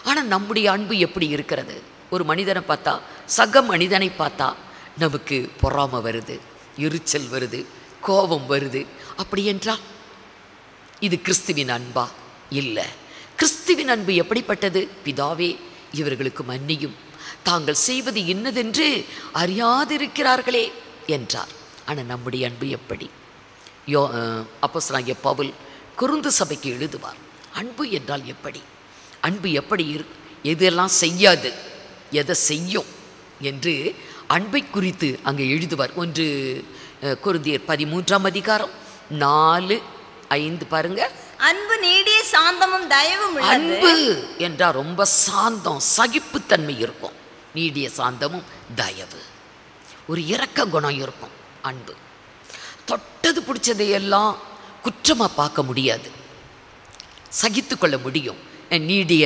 ஆனால் நம்முடைய அன்பு எப்படி இருக்கிறது? ஒரு மனிதனை பார்த்தா, சக மனிதனை பார்த்தா நமக்கு பொறாமை வருது, எரிச்சல் வருது, கோபம் வருது. அப்படி என்றால் இது கிறிஸ்துவின் அன்பா? இல்லை. கிறிஸ்துவின் அன்பு எப்படிப்பட்டது? பிதாவே இவர்களுக்கு மன்னியும், தாங்கள் செய்வது இன்னதென்று அறியாதிருக்கிறார்களே என்றார். ஆனால் நம்முடைய அன்பு எப்படி? அப்போஸ்தலனாகிய பவுல் கொரிந்து சபைக்கு எழுதுவார். அன்பு என்றால் எப்படி? அன்பு எப்படி எதெல்லாம் செய்யாது, எதை செய்யும் என்று அன்பை குறித்து அங்கே எழுதுவார். 1 கொரிந்தியர் 13ஆம் அதிகாரம் 4-5 பாருங்க. அன்பு நீடிய சாந்தமும் தயவும் உள்ளது. அன்பு என்றால் ரொம்ப சாந்தம், சகிப்புத்தன்மை இருக்கும். நீடிய சாந்தமும் தயவு, ஒரு இரக்க குணம் இருக்கும். அன்பு தொட்டது பிடிச்சதையெல்லாம் குற்றமாக பார்க்க முடியாது, சகித்து கொள்ள முடியும். நீடிய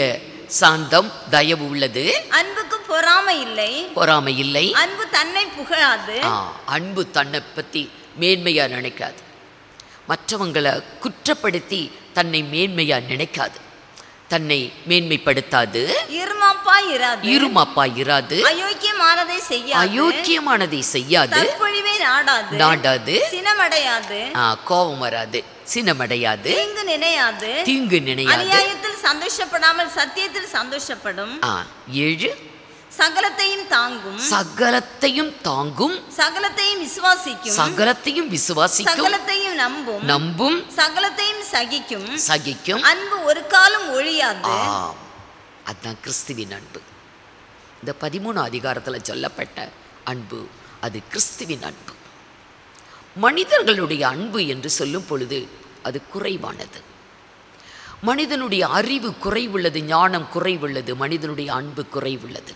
சாந்தம் தயவு உள்ளது. அன்புக்கு பொறாமை இல்லை, பொறாமை இல்லை. அன்பு தன்னை புகழாது. அன்பு தன்னை பற்றி மேன்மையா நினைக்காது, மற்றவங்களை குற்றப்படுத்தி தன்னை மேன்மையா நினைக்காது, தன்னை மேன்மைப்படுத்தாது, இருமாப்பா இராது, அயோக்கியமானதை செய்யாது, அயோக்கியமானதை செய்யாது, தற்பொழிவை நாடாது, நாடாது, சினமடையாது, கோபம் வராது, சினமடையாது, தீங்கு நினையாது, தீங்கு நினையாது, அநியாயத்தில் சந்தோஷப்படாமல் சத்தியத்தில் சந்தோஷப்படும். 7 சகலத்தையும் தாங்கும், சகலத்தையும் தாங்கும், சகலத்தையும் விசுவாசிக்கும், சகலத்தையும் விசுவாசிக்கும், சகலத்தையும் நம்பும், நம்பும், சகலத்தையும் சகிக்கும், சகிக்கும். அன்பு ஒரு காலம் ஒழியாது. அதுதான் கிறிஸ்துவின் அன்பு. இந்த 13 அதிகாரத்தில் சொல்லப்பட்ட அன்பு அது கிறிஸ்துவின் அன்பு. மனிதர்களுடைய அன்பு என்று சொல்லும் பொழுது அது குறைவானது. மனிதனுடைய அறிவு குறைவுள்ளது, ஞானம் குறைவுள்ளது, மனிதனுடைய அன்பு குறைவுள்ளது.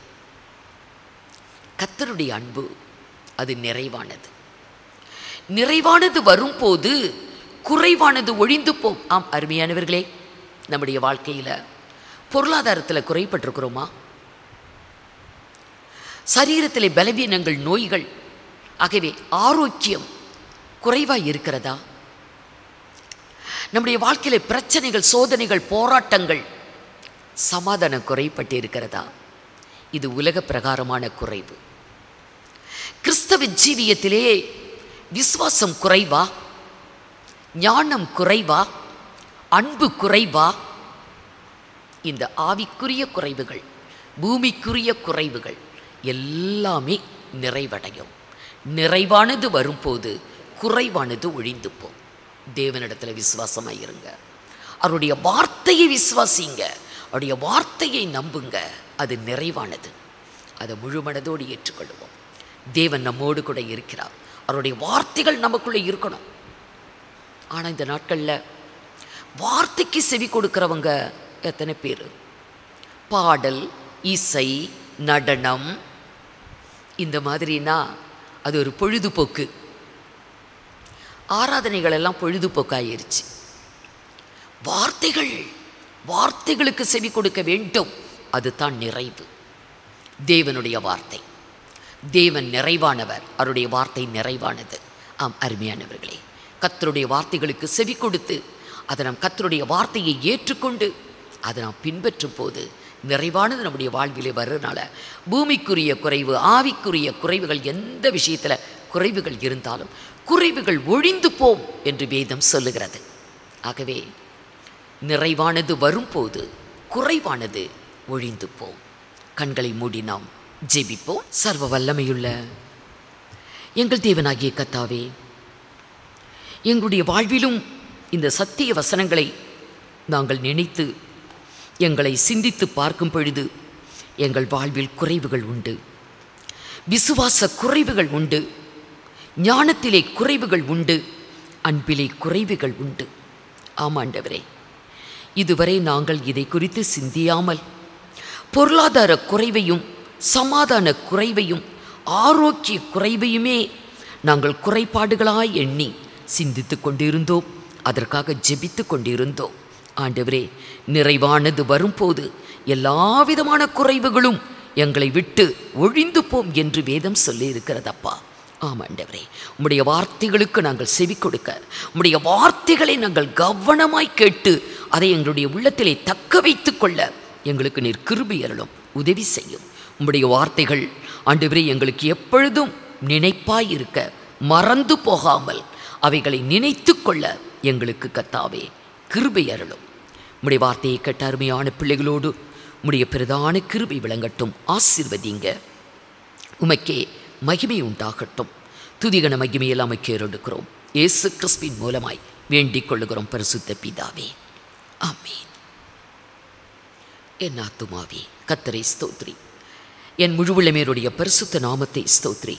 கர்த்தருடைய அன்பு அது நிறைவானது. நிறைவானது வரும்போது குறைவானது ஒழிந்து போம். ஆம் அருமையானவர்களே, நம்முடைய வாழ்க்கையில் பொருளாதாரத்தில் குறைபட்டிருக்கிறோமா? சரீரத்தில் பலவீனங்கள், நோய்கள், ஆகவே ஆரோக்கியம் குறைவாக இருக்கிறதா? நம்முடைய வாழ்க்கையில் பிரச்சனைகள், சோதனைகள், போராட்டங்கள், சமாதானம் குறைபட்டு இருக்கிறதா? இது உலக பிரகாரமான குறைவு. கிறிஸ்தவ ஜீவியத்திலே விசுவாசம் குறைவா? ஞானம் குறைவா? அன்பு குறைவா? இந்த ஆவிக்குரிய குறைவுகள், பூமிக்குரிய குறைவுகள் எல்லாமே நிறைவடையும். நிறைவானது வரும்போது குறைவானது ஒழிந்து போம். தேவனிடத்தில் விசுவாசமாக இருங்க, அவருடைய வார்த்தையை விசுவாசிங்க, அவருடைய வார்த்தையை நம்புங்க. அது நிறைவானது. அதை முழு மனதோடு ஏற்றுக்கொள்வோம். தேவன் நம்மோடு கூட இருக்கிறார், அவருடைய வார்த்தைகள் நமக்குள்ளே இருக்கணும். ஆனால் இந்த நாட்களில் வார்த்தைக்கு செவி கொடுக்கிறவங்க எத்தனை பேர்? பாடல், இசை, நடனம், இந்த மாதிரினா அது ஒரு பொழுதுபோக்கு. ஆராதனைகள் எல்லாம் பொழுதுபோக்காயிருச்சு. வார்த்தைகளுக்கு செவி கொடுக்க வேண்டும். அதுதான் நிறைவு. தேவனுடைய வார்த்தை, தேவன் நிறைவானவர், அவருடைய வார்த்தை நிறைவானது. ஆம் அருமையானவர்களே, கர்த்தருடைய வார்த்தைகளுக்கு செவி கொடுத்து அதை நாம் கர்த்தருடைய வார்த்தையை ஏற்றுக்கொண்டு அதை நாம் பின்பற்றும் போது நிறைவானது நம்முடைய வாழ்விலே வர்றதுனால பூமிக்குரிய குறைவு, ஆவிக்குரிய குறைவுகள், எந்த விஷயத்தில் குறைவுகள் இருந்தாலும் குறைவுகள் ஒழிந்து போம் என்று வேதம் சொல்லுகிறது. ஆகவே நிறைவானது வரும்போது குறைவானது ஒழிந்து போம். கண்களை மூடி நாம் ஜெபிப்போம். சர்வ வல்லமையுள்ள எங்கள் தேவனாகிய கர்த்தாவே, எங்களுடைய வாழ்விலும் இந்த சத்திய வசனங்களை நாங்கள் நினைத்து எங்களை சிந்தித்து பார்க்கும் பொழுது எங்கள் வாழ்வில் குறைவுகள் உண்டு, விசுவாச குறைவுகள் உண்டு, ஞானத்திலே குறைவுகள் உண்டு, அன்பிலே குறைவுகள் உண்டு. ஆமாண்டவரே, இதுவரை நாங்கள் இதை குறித்து சிந்தியாமல் பொருளாதார குறைவையும் சமாதான குறைவையும் ஆரோக்கிய குறைவையுமே நாங்கள் குறைபாடுகளாய் எண்ணி சிந்தித்து கொண்டிருந்தோம். அதற்காக ஜெபித்து கொண்டிருந்தோம். ஆண்டவரே, நிறைவானது வரும்போது எல்லா விதமான குறைவுகளும் எங்களை விட்டு ஒழிந்து போம் என்று வேதம் சொல்லி இருக்கிறதப்பா. ஆமாண்டவரே, உம்முடைய வார்த்தைகளுக்கு நாங்கள் செவி கொடுக்க, உம்முடைய வார்த்தைகளை நாங்கள் கவனமாய் கேட்டு அதை எங்களுடைய உள்ளத்திலே தக்க வைத்து கொள்ள எங்களுக்கு நீர் கிருபை அருளும், உதவி செய்யும். உம்முடைய வார்த்தைகள் ஆண்டவரே எங்களுக்கு எப்பொழுதும் நினைப்பாய் இருக்க, மறந்து போகாமல் அவைகளை நினைத்து கொள்ள எங்களுக்கு கர்த்தாவே கிருபை அருளும். உம்முடைய வார்த்தையை கேட்ட அருமையான பிள்ளைகளோடு உம்முடைய பிரதான கிருபை விளங்கட்டும். ஆசீர்வதிங்க. உமக்கே மகிமை உண்டாகட்டும். துதிகன மகிமையெல்லாம் அமைக்க ஏறெடுக்கிறோம். இயேசு கிறிஸ்துவின் மூலமாய் வேண்டிக் கொள்ளுகிறோம் பரிசுத்த பிதாவே, ஆமென். என் ஆத்துமாவே கர்த்தரை ஸ்தோத்ரி, என் முழுவுள்ளமேருடைய பரிசுத்த நாமத்தை ஸ்தோத்ரி.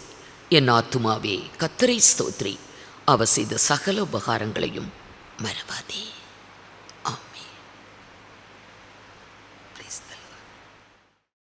என் ஆத்துமாவே கர்த்தரை ஸ்தோத்ரி, அவர் செய்த சகல உபகாரங்களையும் மறவாதே.